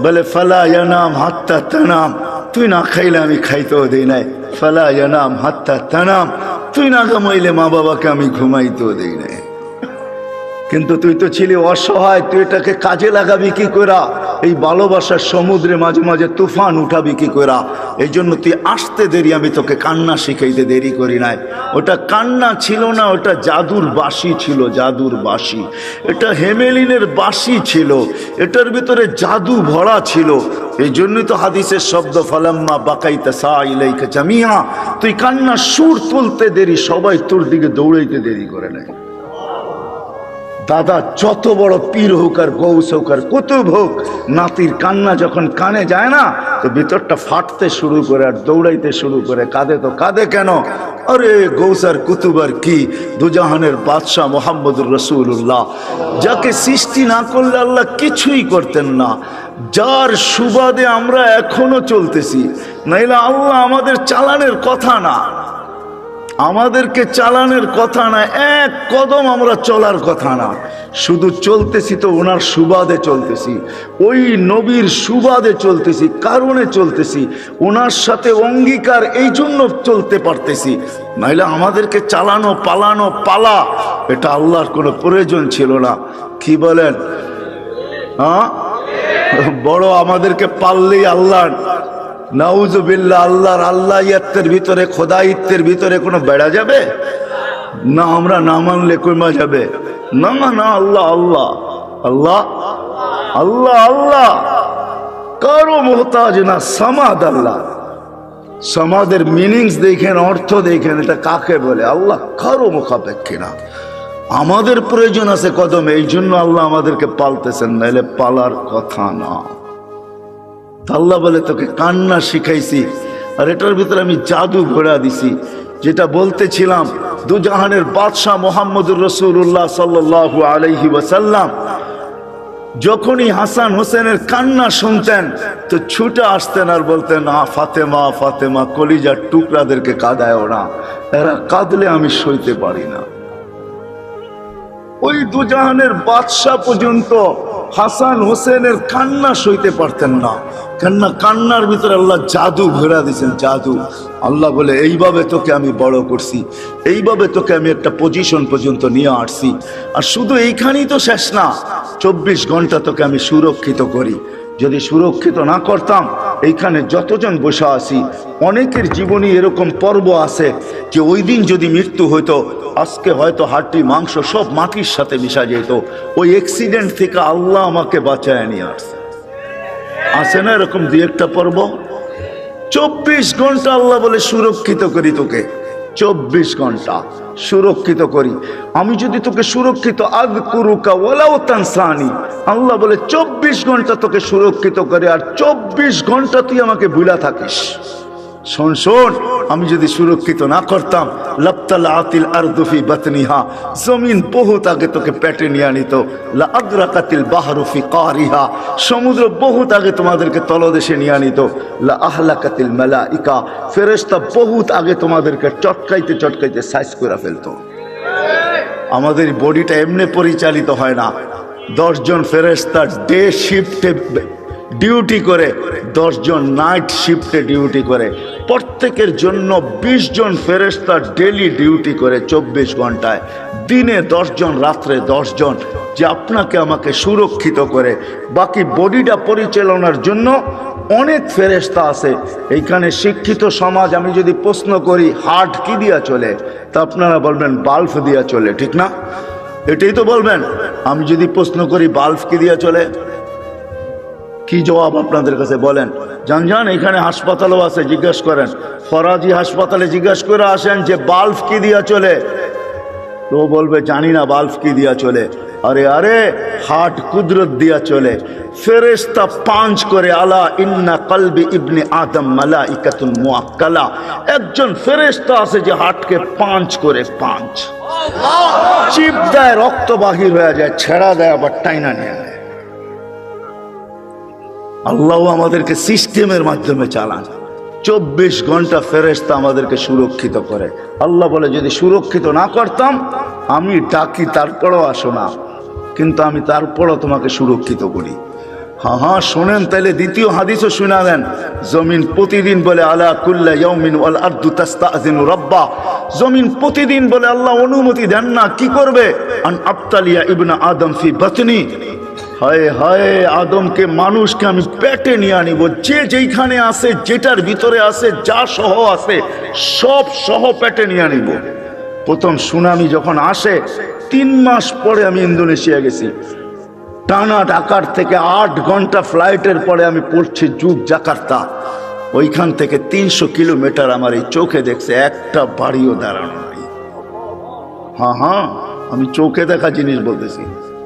বলে ফালা ইয়ানাম হাত্তা তানাম, তুই না খাইলে আমি খাইতেও দেই নাই। ফালা ইয়ানাম হাত্তা তানাম, তুই না ঘুমাইলে মা বাবাকে আমি ঘুমাইতেও দেই নাই। কিন্তু তুই তো ছিলি অসহায়, তুই এটাকে কাজে লাগাবি কি করা? এই ভালোবাসার সমুদ্রে মাঝে মাঝে তুফান উঠাবি কি করা? এই জন্য তুই আসতে দেরি, আমি তোকে কান্না শিখাইতে দেরি করি নাই। ওটা কান্না ছিল না, ওটা জাদুর বাঁশি ছিল, জাদুর বাঁশি। এটা হেমেলিনের বাঁশি ছিল, এটার ভিতরে জাদু ভরা ছিল। এই জন্যই তো হাদিসের শব্দ ফালাম্মা বাকাইতা সা ইলাইকা জামিয়া, তুই কান্নার সুর তুলতে দেরি, সবাই তোর দিকে দৌড়াইতে দেরি করে নাই। দাদা যত বড় পীর হোক আর গৌস হোক আর কুতুব হোক, নাতির কান্না যখন কানে যায় না তো ভিতরটা ফাটতে শুরু করে আর দৌড়াইতে শুরু করে। কাঁদে তো কাঁদে কেন? আরে গৌস আর কুতুব আর কি, দুজাহানের বাদশাহ মোহাম্মদুর রসুল্লাহ, যাকে সৃষ্টি না করলে আল্লাহ কিছুই করতেন না, যার সুবাদে আমরা এখনো চলতেছি, নাইলে আল্লাহ আমাদের চালানের কথা না, আমাদেরকে চালানের কথা না, এক কদম আমরা চলার কথা না, শুধু চলতেছি তো ওনার সুবাদে চলতেছি, ওই নবীর সুবাদে চলতেছি, কারণে চলতেছি, ওনার সাথে অঙ্গীকার, এই জন্য চলতে পারতেছি। নাইলে আমাদেরকে চালানো পালানো পালা এটা আল্লাহর কোনো প্রয়োজন ছিল না। কি বলেন? হ্যাঁ, বড় আমাদেরকে পাললেই আল্লাহ, নাউজুবিল্লাহ, আল্লাহর আল্লাহিয়াতের ভিতরে, খোদাইত্বের ভিতরে কোনো বেড়া যাবে না? আমরা না মানলে কমা যাবে না? না, আল্লাহ আল্লাহ আল্লাহ আল্লাহ আল্লাহ, কারো মোহতাজ না, সামাদ আল্লাহ। সমাদের মিনিংস দেখেন, অর্থ দেখেন, এটা কাকে বলে? আল্লাহ কারো মুখাপেক্ষী না। আমাদের প্রয়োজন আছে কদমে, এই জন্য আল্লাহ আমাদেরকে পালতেছেন, নাইলে পালার কথা না। আল্লাহ বলে তোকে কান্না শিখাইছি, আর এটার ভিতরে আমি জাদু ভরা দিছি। যেটা বলতেছিলাম, দুজাহানের বাদশাহ মোহাম্মদুর রসুল্লাহ সাল্লাল্লাহু আলাইহি ওয়াসাল্লাম যখনই হাসান হোসেনের কান্না শুনতেন তো ছুটে আসতেন আর বলতেন, ফাতেমা ফাতেমা, কলিজার টুকরাদেরকে কাঁদায় না, এরা কাঁদলে আমি সইতে পারি না। ওই দুজাহানের বাদশাহ পর্যন্ত হাসান হোসেনের কান্না সইতে পারতেন না। কান্নার ভিতরে আল্লাহ জাদু ভরা দিয়েছেন, জাদু। আল্লাহ বলে এইভাবে তোকে আমি বড় করছি, এইভাবে তোকে আমি একটা পজিশন পর্যন্ত নিয়ে আসছি। আর শুধু এইখানেই তো শেষ না, 24 ঘন্টা তোকে আমি সুরক্ষিত করি। যদি সুরক্ষিত না করতাম, এইখানে যতজন বসে আছি অনেকের জীবনে এরকম পর্ব আছে যে ওই দিন যদি মৃত্যু হইতো, আজকে হয়তো হাড্ডি মাংস সব মাটির সাথে মিশা যেত। ওই অ্যাক্সিডেন্ট থেকে আল্লাহ আমাকে বাঁচায় নিয়ে আসছে। আছে না এরকম দুই একটা পর্ব? 24 ঘন্টা আল্লাহ বলে সুরক্ষিত করি তোকে, 24 ঘন্টা সুরক্ষিত করি। আমি যদি তোকে সুরক্ষিত, আযকুরুকা ওয়ালাউ তানসানি, আল্লাহ বলে 24 ঘন্টা তোকে সুরক্ষিত করে, আর 24 ঘন্টা তুই আমাকে ভুলা থাকিস। শোন শোন, আমি যদি সুরক্ষিত না করতাম, লাবতালাতিল আরদু ফি বাতনিহা, জমিন বহুত আগে তোকে পেটে নিয়ে আনিত। লা আদরাকাতিল বাহরু ফি কারিহা, সমুদ্র বহুত আগে তোমাদেরকে তলদেশে নিয়ে আনিত। লা আহলাকাতিল মালাইকা, ফেরেশতা বহুত আগে তোমাদেরকে চটকাইতে চটকাইতে সাইজ করে ফেলতো। আমাদের বডিটা এমনি পরিচালিত হয় না। 10 জন ফেরেশতা ডে শিফটে ডিউটি করে, 10 জন নাইট শিফটে ডিউটি করে। প্রত্যেকের জন্য 20 জন ফেরেশতা ডেলি ডিউটি করে 24 ঘন্টায়। দিনে 10 জন, রাত্রে 10 জন, যে আপনাকে আমাকে সুরক্ষিত করে। বাকি বডিটা পরিচালনার জন্য অনেক ফেরেশতা আছে। এইখানে শিক্ষিত সমাজ, আমি যদি প্রশ্ন করি হার্ট কি দিয়া চলে, তা আপনারা বলবেন বাল্ব দিয়া চলে, ঠিক না? এটাই তো বলবেন। আমি যদি প্রশ্ন করি বাল্ব কি দিয়া চলে, কি জবাব আপনাদের কাছে বলেন? জান এখানে হাসপাতালও আছে, জিজ্ঞেস করেন। ফরাজি হাসপাতালে জিজ্ঞেস করে আসেন যে বাল্ব কি দিয়া চলে, তো বলবে জানি না বাল্ব কি দিয়া চলে। আরে আরে, হার্ট কুদরত দিয়া চলে। ফেরেশতা 5 করে, আলা ইন্না কলবি ইবনে আদম মালাইকাতুন মুআক্কালা, একজন ফেরেশতা আছে যে হার্টকে 5 করে, 5 চিপ দেয়, রক্ত বাহির হয়ে যায়, ছেড়া দেয়, আবার টাইনা নিয়ে নেয়। আল্লাহ আমাদেরকে সিস্টেমের মাধ্যমে চালান। 24 ঘন্টা ফেরেশতা আমাদেরকে সুরক্ষিত করে। আল্লাহ বলে যদি সুরক্ষিত না করতাম, আমি ডাকি তারপরও আসো না, কিন্তু আমি তারপরও তোমাকে সুরক্ষিত করি। হ্যাঁ শোনেন, তাইলে দ্বিতীয় হাদিসও শুনা দেন। জমিন প্রতিদিন বলে, আলা কুল্লা ইয়াউমিন ওয়াল আরদু তাস্তাযিনু রাব্বা, জমিন প্রতিদিন বলে আল্লাহ অনুমতি দেন না, কি করবে? আন আবতালিয়া ইবনা আদম ফি বাতনি, হায় হায়, আদমকে, মানুষকে আমি পেটে নিয়ে আনিব। যে যেইখানে আছে, যেটার ভিতরে আছে, যা সহ আছে, সব সহ পেটে নিয়ে আনিব। প্রথম সুনামি যখন আসে, 3 মাস পরে আমি ইন্দোনেশিয়া গেছি। টানা ঢাকার থেকে 8 ঘন্টা ফ্লাইটের পরে আমি পড়ছি জাকার্তা। ওইখান থেকে 300 কিলোমিটার আমার এই চোখে দেখছে, একটা বাড়িও দাঁড়ানো নাই। হ্যাঁ, আমি চোখে দেখা জিনিস বলতেছি।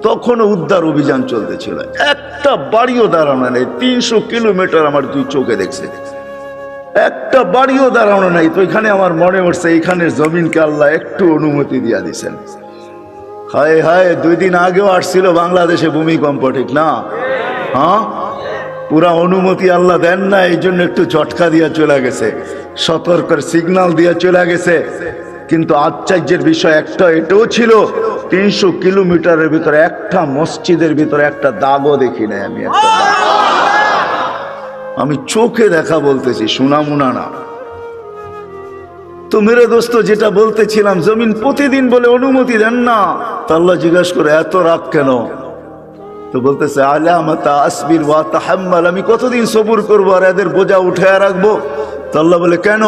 তখনও উদ্ধার অভিযান চলতেছিল, একটা বাড়িও দাঁড়ানো নেই। 300 কিলোমিটার আমার দুই চোখে দেখছে, একটা বাড়িও দাঁড়ানো নাই। তো এখানে আমার মনে পড়ছে এখানের জমিনকে আল্লাহ একটু অনুমতি দিয়া দিছেন। হায় হায়, 2 দিন আগেও আসছিল বাংলাদেশে ভূমিকম্প, ঠিক না? হ্যাঁ, পুরা অনুমতি আল্লাহ দেন না, এই জন্য একটু ঝটকা দিয়া চলে গেছে, সতর্কের সিগন্যাল দিয়া চলে গেছে। কিন্তু আশ্চর্যের বিষয় একটা এটাও ছিল, 300 কিলোমিটারের ভিতরে একটা মসজিদের ভিতরে একটা দাগও দেখি নাই আমি, একটা দাগ। আমি চোখে দেখা বলতেছি, শোনামুনা না। তো মেরে দোস্ত, যেটা বলতেছিলাম, জমিন প্রতিদিন বলে অনুমতি দেন না। তো আল্লাহ জিজ্ঞাসা করে এত রাগ কেন? তো বলতেছে আলামাতা আসবির ওয়া তাহাম্মাল, আমি কতদিন সবুর করবো আর এদের বোঝা উঠে রাখবো? তো আল্লাহ বলে কেন?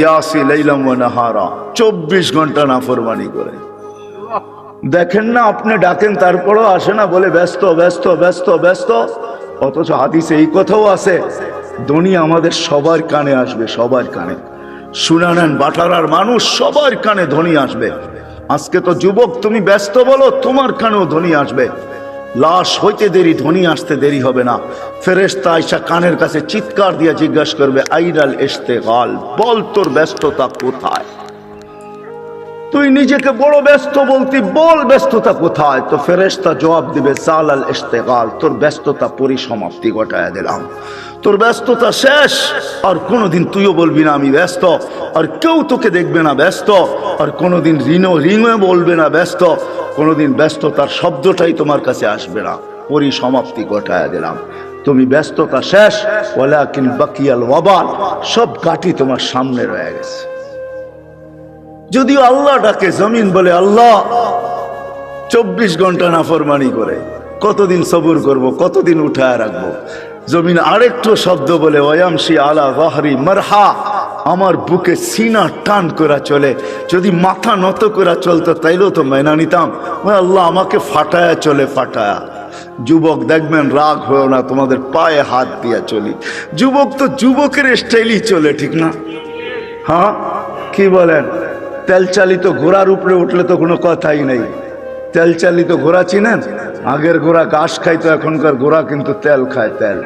ইয়াসি লাইলাম ওয়া নাহারা, 24 ঘন্টা নাফরমানি করে। দেখেন না, আপনি ডাকেন তারপরও আসে না, বলে ব্যস্ত ব্যস্ত ব্যস্ত ব্যস্ত। অথচ হাদিসে এই কথাও আছে, দুনিয়া আমাদের সবার কানে আসবে, সবার কানে। শুনে নেন, বাটারার মানুষ সবার কানে ধ্বনি আসবে। আজকে তো যুবক তুমি ব্যস্ত বলো, তোমার কানেও ধ্বনি আসবে। লাশ হইতে দেরি, ধ্বনি আসতে দেরি হবে না। ফেরেশতা আয়েশা কানের কাছে চিৎকার দিয়ে জিজ্ঞাসা করবে, আইরাল ইশতেগাল, বল তোর ব্যস্ততা কোথায়? তুই নিজেকে বড় ব্যস্ত বলতি, বল ব্যস্ততা কোথায়? তো ফেরেশতা জবাব দিবে, সালাল ইশতেগাল, তোর ব্যস্ততা পরিসমাপ্তি ঘটায় দিলাম, তোর ব্যস্ততা শেষ। আর কোনোদিন তুইও বলবি না আমি ব্যস্ত, আর কেউ তোকে দেখবে না ব্যস্ত, আর কোনোদিন রিঙে বলবে না ব্যস্ত, কোনোদিন ব্যস্ততার শব্দটাই তোমার কাছে আসবে না। পরিসমাপ্তি ঘটায় দিলাম, তুমি ব্যস্ততা শেষ। ওয়ালাকিন বাকিয়াল ওয়াবাল, সব কাটি তোমার সামনে রয়ে গেছে। যদিও আল্লাহ ডাকে, জমিন বলে আল্লাহ 24 ঘন্টা নাফরমানি করে, কতদিন সবুর করব, কতদিন উঠায় রাখবো? জমিন আরেকটু শব্দ বলে, ওয়ামশি আলা যাহরি মারহা, আমার বুকে সিনা টান করা চলে। যদি মাথা নত করা চলতো তাইলেও তো মেনা নিতাম। আল্লাহ আমাকে ফাটায়া চলে, ফাটায়া। যুবক দেখবেন, রাগ হয়েও না, তোমাদের পায়ে হাত দিয়া চলি। যুবক তো যুবকের স্টাইলই চলে, ঠিক না? হ্যাঁ, কি বলেন? তেল চালিত ঘোড়ার উপরে উঠলে তো কোনো কথাই নেই। তেল চালিত ঘোড়া চিনেন? আগের ঘোড়া ঘাস খাইতো, এখনকার ঘোড়া কিন্তু তেল খায়, তেল।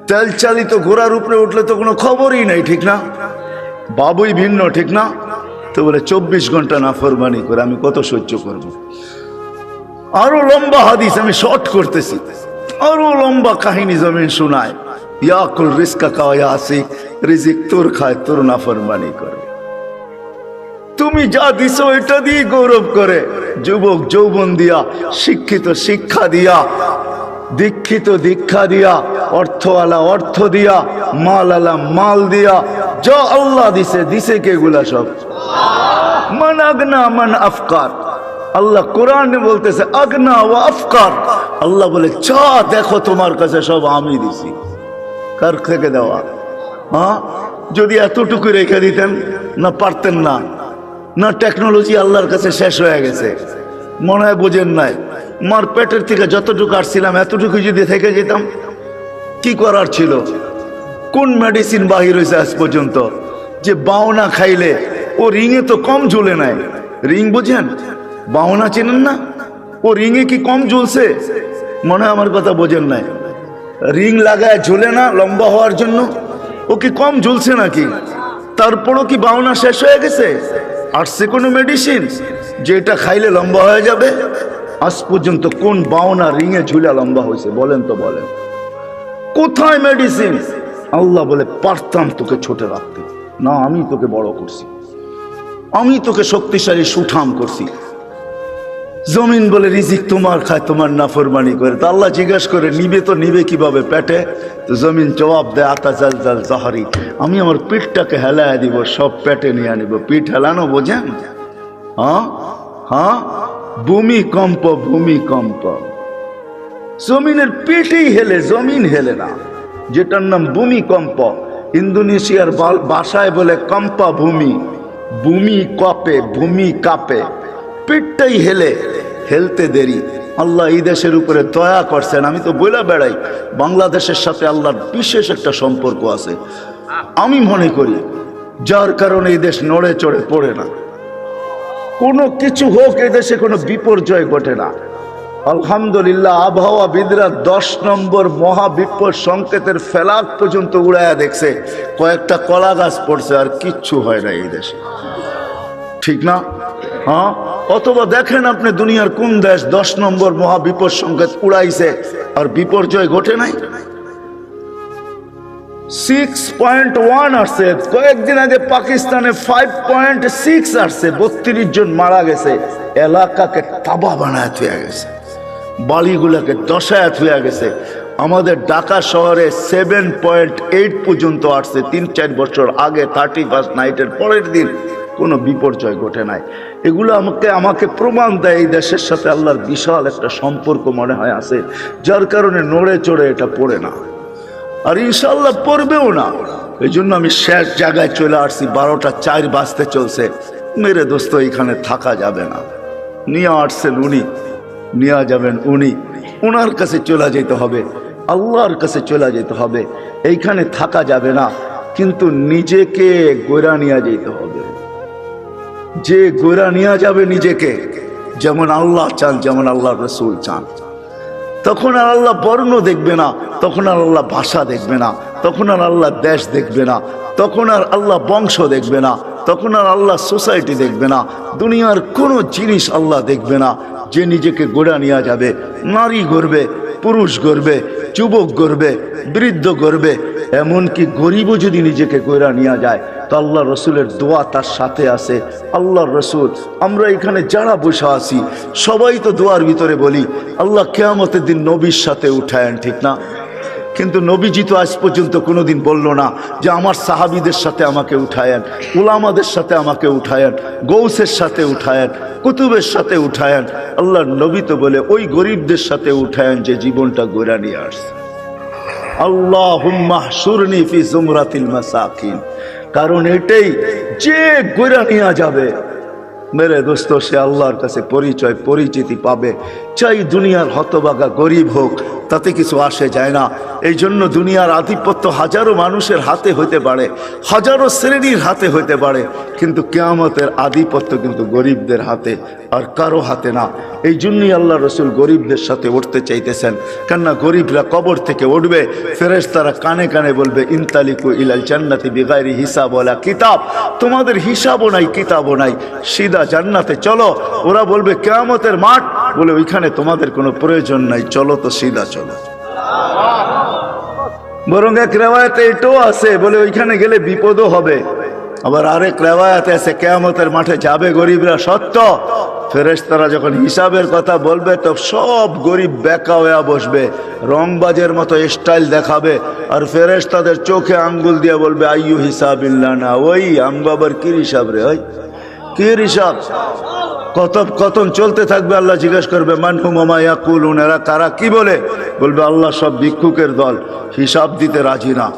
তেল চালিত ঘোড়ার উপরে উঠলে তো কোনো খবরই নাই, ঠিক না? বাবুই ভিন্ন, ঠিক না? তো বলে 24 ঘন্টা নাফরমানি করে আমি কত সহ্য করব? আরো লম্বা হাদিস, আমি শর্ট করতেছি, আরো লম্বা কাহিনী জমিন শোনায়। ইয়াকুল রিজকা কা ইয়াসিক, রিজিক তোর খায়, তোর নাফরমানি করে। তুমি যা দিছো এটা দিয়ে গৌরব করে। যুবক যৌবন দিয়া, শিক্ষিত শিক্ষা দিয়া, দীক্ষিত দীক্ষা দিয়া, অর্থওয়ালা অর্থ দিয়া, মাল আলা মাল দিয়া, যা আল্লাহ দিছে, দিছে কে গুলা? সব মান আগনা মান আফকার। আল্লাহ কোরআনে বলতেছে আগনা ওয়া আফকার। আল্লাহ বলে যা দেখো তোমার কাছে সব আমি দিছি। কার থেকে দেওয়া? হ্যাঁ, যদি এতটুকু রেখে দিতেন না, পারতেন না। না, টেকনোলজি আল্লাহর কাছে শেষ হয়ে গেছে, মনে হয় বোঝেন নাই। মার পেটের থেকে যতটুকু আসছিলাম এতটুকু যদি থেকে যেতাম, কি করার ছিল? কোন মেডিসিন বাহির হয়েছে আজ পর্যন্ত যে বাওনা খাইলে ও রিঙে তো কম ঝুলে নাই? রিং বুঝেন? বাওনা চেনেন না? ও রিঙে কি কম ঝুলছে? মনে হয় আমার কথা বোঝেন নাই। রিং লাগায় ঝুলে না লম্বা হওয়ার জন্য? ও কি কম ঝুলছে নাকি? তারপরও কি বাওনা শেষ হয়ে গেছে? আসছে কোনো মেডিসিন যেটা খাইলে লম্বা হয়ে যাবে? আজ পর্যন্ত কোন বাওনা রিঙে ঝুলে লম্বা হয়েছে বলেন তো, বলেন কোথায় মেডিসিন? আল্লাহ বলে পারতাম তোকে ছোট রাখতে, না আমি তোকে বড় করছি, আমি তোকে শক্তিশালী সুঠাম করছি। জমিন বলে রিজিক তোমার খায়, তোমার নাফরমানি করে। তো আল্লাহ জিজ্ঞাসা করে নিবে তো নিবে কিভাবে পেটে? তো জমিন জবাব দেয় আতা জাল জাল জাহারি, আমি আমার পিঠটাকে হেলায় দিব, সব পেটে নিয়ে নিব। পিঠ হেলানো বোঝেন? হ্যাঁ হ্যাঁ, ভূমিকম্প, ভূমিকম্প। জমিনের পিঠেই হেলে, জমিন হেলে না, যেটার নাম ভূমিকম্প। ইন্দোনেশিয়ার ভাষায় বলে কম্পা ভূমি, ভূমি কপে, ভূমি কাঁপে, পিঠটাই হেলে, হেলতে দেরি। আল্লাহ এই দেশের উপরে দয়া করছেন। আমি তো বইলা বেড়াই, বাংলাদেশের সাথে আল্লাহর বিশেষ একটা সম্পর্ক আছে আমি মনে করি, যার কারণে এই দেশ নড়ে চড়ে পড়ে না। কোনো কিছু হোক এদেশে কোনো বিপর্যয় ঘটে না। আলহামদুলিল্লাহ আবহাওয়াবিদরা 10 নম্বর মহাবিপদ সংকেতের ফেলাক পর্যন্ত উড়াইয়া দেখছে, কয়েকটা কলা গাছ পড়ছে, আর কিচ্ছু হয় না এই দেশে, ঠিক না? হ্যাঁ, অথবা দেখেন আপনি দুনিয়ার কোন দেশ 10 নম্বর মহাবিপদ সংকেত উড়াইছে আর বিপর্যয় ঘটে নাই? 6.1 আসছে, কয়েকদিন আগে পাকিস্তানে 5.6 আসছে, 32 জন মারা গেছে, এলাকাকে তাবা বানায় থুয়া গেছে, বাড়িগুলোকে দশায় থুয়া গেছে। আমাদের ঢাকা শহরে 7.8 পর্যন্ত আসছে 3-4 বছর আগে, 31 নাইটের পরের দিন কোনো বিপর্যয় ঘটে নাই। এগুলো আমাকে প্রমাণ দেয় এই দেশের সাথে আল্লাহর বিশাল একটা সম্পর্ক মনে হয় আছে, যার কারণে নড়ে চড়ে এটা পড়ে না, আর ইনশাল্লাহ পড়বেও না। এই জন্য আমি শেষ জায়গায় চলে আসছি, 12টা 4 বাজতে চলছে। মেরে দোস্ত, এখানে থাকা যাবে না। নিয়ে আসছেন উনি, নিয়ে যাবেন উনি, ওনার কাছে চলে যেতে হবে, আল্লাহর কাছে চলে যেতে হবে। এইখানে থাকা যাবে না, কিন্তু নিজেকে গোরা নিয়ে যেতে হবে। যে গোরা নিয়ে যাবে নিজেকে, যেমন আল্লাহ চান, যেমন আল্লাহ রসুল চান, তখন আর আল্লাহ বর্ণ দেখবে না, তখন আর আল্লাহ ভাষা দেখবে না, তখন আর আল্লাহ দেশ দেখবে না, তখন আর আল্লাহ বংশ দেখবে না, তখন আর আল্লাহ সোসাইটি দেখবে না, দুনিয়ার কোনো জিনিস আল্লাহ দেখবে না। যে নিজেকে গোড়া নিয়ে যাবে, নারী গড়বে, পুরুষ গড়বে, যুবক গড়বে, বৃদ্ধ গড়বে, এমনকি গরিবও যদি নিজেকে গোড়া নিয়ে যায়, তো আল্লাহ রসুলের দোয়া তার সাথে আছে। আল্লাহ রসুল, আমরা এখানে যারা বসে আছি সবাই তো দোয়ার ভিতরে বলি আল্লাহ কিয়ামতের দিন নবীর সাথে উঠায়েন, ঠিক না? কিন্তু নবীজি তো আজ পর্যন্ত কোনোদিন বলল না যে আমার সাহাবীদের সাথে আমাকে উঠায়েন, উলামাদের সাথে আমাকে উঠায়েন, গৌসের সাথে উঠায়েন, কুতুবের সাথে উঠায়েন। আল্লাহর নবী তো বলে ওই গরিবদের সাথে উঠায়েন যে জীবনটা গোরা নিয়ে আসছে। আল্লাহুম্মা হশুরনি ফি জুমরাতিল মাসাকিন, কারণ এটাই, যে গোরা নিয়ে যাবে মেরে দোস্ত, সে আল্লাহর কাছে পরিচয় পরিচিতি পাবে। চাই দুনিয়ার হতভাগা গরিব হোক, তাতে কিছু আসে যায় না। এই জন্য দুনিয়ার আধিপত্য হাজারো মানুষের হাতে হইতে পারে, হাজারো শ্রেণীর হাতে হইতে পারে, কিন্তু কিয়ামতের আধিপত্য কিন্তু গরিবদের হাতে, আর কারো হাতে না। এই জন্যই আল্লাহ রসুল গরিবদের সাথে উঠতে চাইতেছেন, কেননা গরিবরা কবর থেকে উঠবে, ফেরেশতারা কানে কানে বলবে ইনতালিকু ইলাল জান্নাতি বিগাইরি হিসাব ওয়ালা কিতাব, তোমাদের হিসাবও নাই কিতাবও নাই, সিধা জান্নাতে চলো। ওরা বলবে কিয়ামতের মাঠ, বলে ওইখানে তোমাদের কোনো প্রয়োজন নাই, চলো তো সিধা চলো। বরং এক রেওয়ায়াতে এটাও আছে, বলে ওইখানে গেলে বিপদও হবে। আবার আরেক রেওয়ায়াতে আছে কিয়ামতের মাঠে যাবে গরিবরা, সত্য। ফেরেশতারা যখন হিসাবের কথা বলবে, তো সব গরিব বেকা হয়ে বসবে, রংবাজের মতো স্টাইল দেখাবে, আর ফেরেশতাদের চোখে আঙ্গুল দিয়ে বলবে আইয়ু হিসাবিল্লাহ না, ওই আমবাবার কি হিসাব রে, ওই কি হিসাব? কথন চলতে থাকবে। আল্লাহ জিজ্ঞেস করবে মানহুম ওয়া মা ইয়াকুলুন, এরা কারা, কি বলে? বলবে আল্লাহ সব ভিক্ষুকের দল, হিসাব দিতে রাজি না।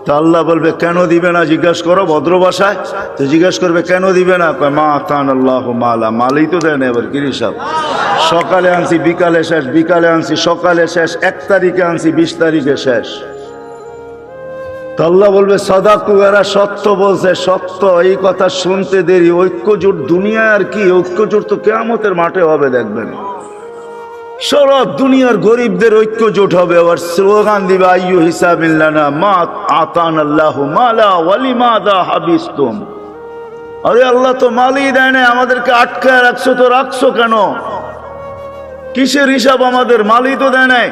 তা আল্লাহ বলবে কেন দিবে না, জিজ্ঞেস করো ভদ্র ভাষায়। তো জিজ্ঞেস করবে কেন দিবে না, কয় মা আতান আল্লাহ মালা, মালই তো দেন, এবার কি হিসাব? সকালে আনছি বিকালে শেষ, বিকালে আনছি সকালে শেষ, 1 তারিখে আনছি 20 তারিখে শেষ। আল্লাহ বলবে সাদাকু, এরা সত্য বলছে, সত্য। এই কথা শুনতে দেরি। ঐক্যজোট দুনিয়ায় আর কি, ঐক্যজোট তো কিয়ামতের মাঠে হবে, দেখবেন সারা দুনিয়ার গরিবদের ঐক্যজোট হবে। আবার স্লোগান দিবে আইয়ু হিসাবিল্লানা মা আতান আল্লাহু মালা ওয়ালিমাদা হাবিসতুম, আরে আল্লাহ তো মালই দেয় না, আমাদেরকে আটকায় রাখছো, তো রাখছো কেন? কিসের হিসাব আমাদের? মালই তো দেয় নাই,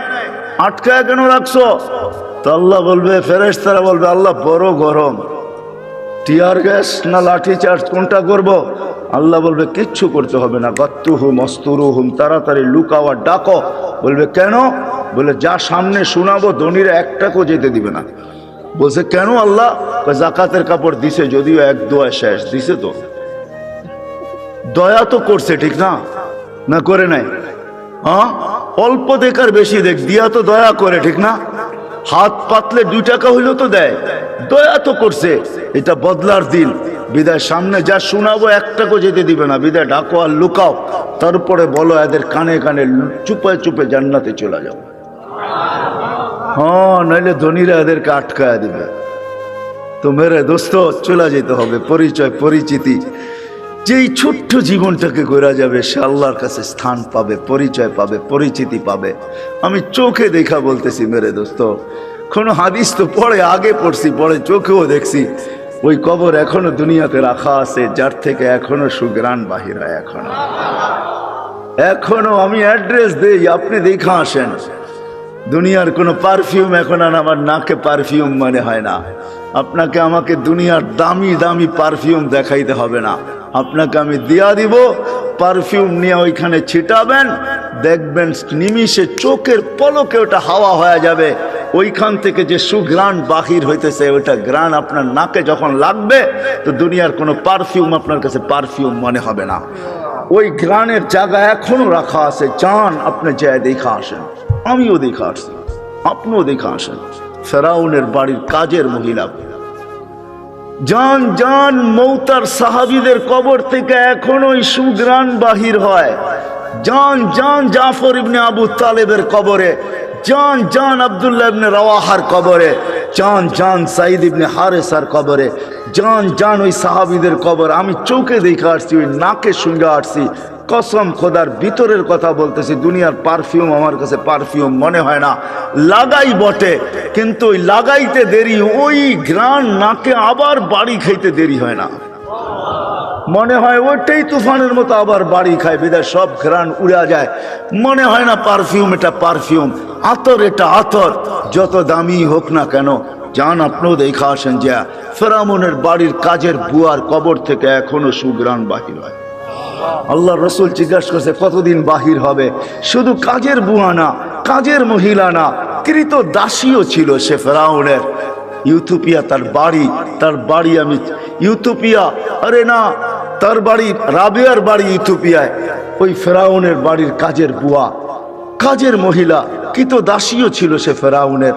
আটকায় কেন রাখছো? তো আল্লাহ বলবে, ফেরেশতারা বলবে আল্লাহ বড় গরম, টিয়ার গ্যাস না লাঠি চার্জ, কোনটা করব? আল্লাহ বলবে কিচ্ছু করতে হবে না, গাত্তুহুম অস্তুরুহুম, তাড়াতাড়ি লুকাও আর ডাকো। বলবে কেন? বলে যা সামনে শোনাবো ধনীরা একটাকেও যেতে দিবে না। বলছে কেন আল্লাহ? জাকাতের কাপড় দিছে, যদিও এক দোয়া শেষ দিছে, তো দয়া তো করছে, ঠিক না? না করে নাই? হ্যাঁ, অল্প দেখার বেশি দেখ, দিয়া তো দয়া করে, ঠিক না? হাত পাতলে 2 টাকা হইলেও তো দেয়, দয়া তো করছে। এটা বদলার দিন, বিদায় সামনে যা শোনাবো একটাকেও যেতে দিবে না, বিদায় ডাকো আর লুকাও, তারপরে বলো এদের কানে কানে চুপে চুপে জান্নাতে চলে যাও। হ্যাঁ, নইলে ধনীরা এদেরকে আটকায় দিবে। তো মেরে দোস্ত, চলে যেতে হবে, পরিচয় পরিচিতি যেই ছোট্ট জীবনটাকে গড়া যাবে সে আল্লাহর কাছে স্থান পাবে, পরিচয় পাবে, পরিচিতি পাবে। আমি চোখে দেখা বলতেছি মেরে দোস্ত, কোনো হাদিস তো পড়ে আগে পড়ছি, পড়ে চোখেও দেখছি, ওই কবর এখনো দুনিয়াতে রাখা আছে, যার থেকে এখনো সুগ্রাণ বাহির হয়। এখনো আমি অ্যাড্রেস দেই, আপনি দেখা আসেন। দুনিয়ার কোনো পারফিউম এখন আর আমার নাকে পারফিউম মনে হয় না। আপনাকে আমাকে দুনিয়ার দামি দামি পারফিউম দেখাইতে হবে না, আপনাকে আমি দিয়া দিব, পারফিউম নিয়ে ওইখানে ছিটাবেন, দেখবেন নিমিষে চোখের পলকে ওটা হাওয়া হয়ে যাবে। ওইখান থেকে যে সুঘ্রাণ বাহির হইতেছে, ওটা ঘ্রাণ আপনার নাকে যখন লাগবে তো দুনিয়ার কোনো পারফিউম আপনার কাছে পারফিউম মনে হবে না। ওই ঘ্রাণের জায়গা এখনো রাখা আছে, যান আপনি যায় দেখা আসেন। আমিও দেখা আসছি, আপনিও দেখা আসেন। ফেরাউনের বাড়ির কাজের মহিলা, জান জান মৌতার সাহাবীদের কবর থেকে এখনো সুঘ্রাণ বাহির হয়। জান জান জাফর ইবনে আবু তালেবের কবরে, জান জান আব্দুল্লাহ ইবনে রাওয়াহার কবরে, জান জান সাইদ ইবনে হারেসার কবরে, জান জান ওই সাহাবীদের কবর আমি চোখে দেখে আসছি, ওই নাকে শুনে আসছি। কসম খোদার ভিতরের কথা বলতেছি, দুনিয়ার পারফিউম আমার কাছে পারফিউম মনে হয় না। লাগাই বটে, কিন্তু ওই লাগাইতে দেরি, ওই ঘ্রাণ নাকে আবার বাড়ি খাইতে দেরি হয় না। মনে হয় ওইটাই তুফানের মতো আবার বাড়ি খায়, বিদায় সব ঘ্রাণ উড়া যায়। মনে হয় না পারফিউম এটা পারফিউম, আতর এটা আতর, যত দামি হোক না কেন। যান আপনিও দেখা আসেন যে ফেরাউনের বাড়ির কাজের বুয়ার কবর থেকে এখনো সুঘ্রাণ বাহির হয়। আল্লাহ রসুল জিজ্ঞাসা করছে কতদিন বাহির হবে? শুধু কাজের বুয়া না, কাজের মহিলা না, কৃত দাসীও ছিল সে ফেরাউনের। ইউথোপিয়া তার বাড়ি আমি ইউথোপিয়া, আরে না, তার বাড়ি রাবেয়ার বাড়ি ইউথোপিয়ায়। ওই ফেরাউনের বাড়ির কাজের বুয়া, কাজের মহিলা, কৃত দাসীও ছিল সে ফেরাউনের।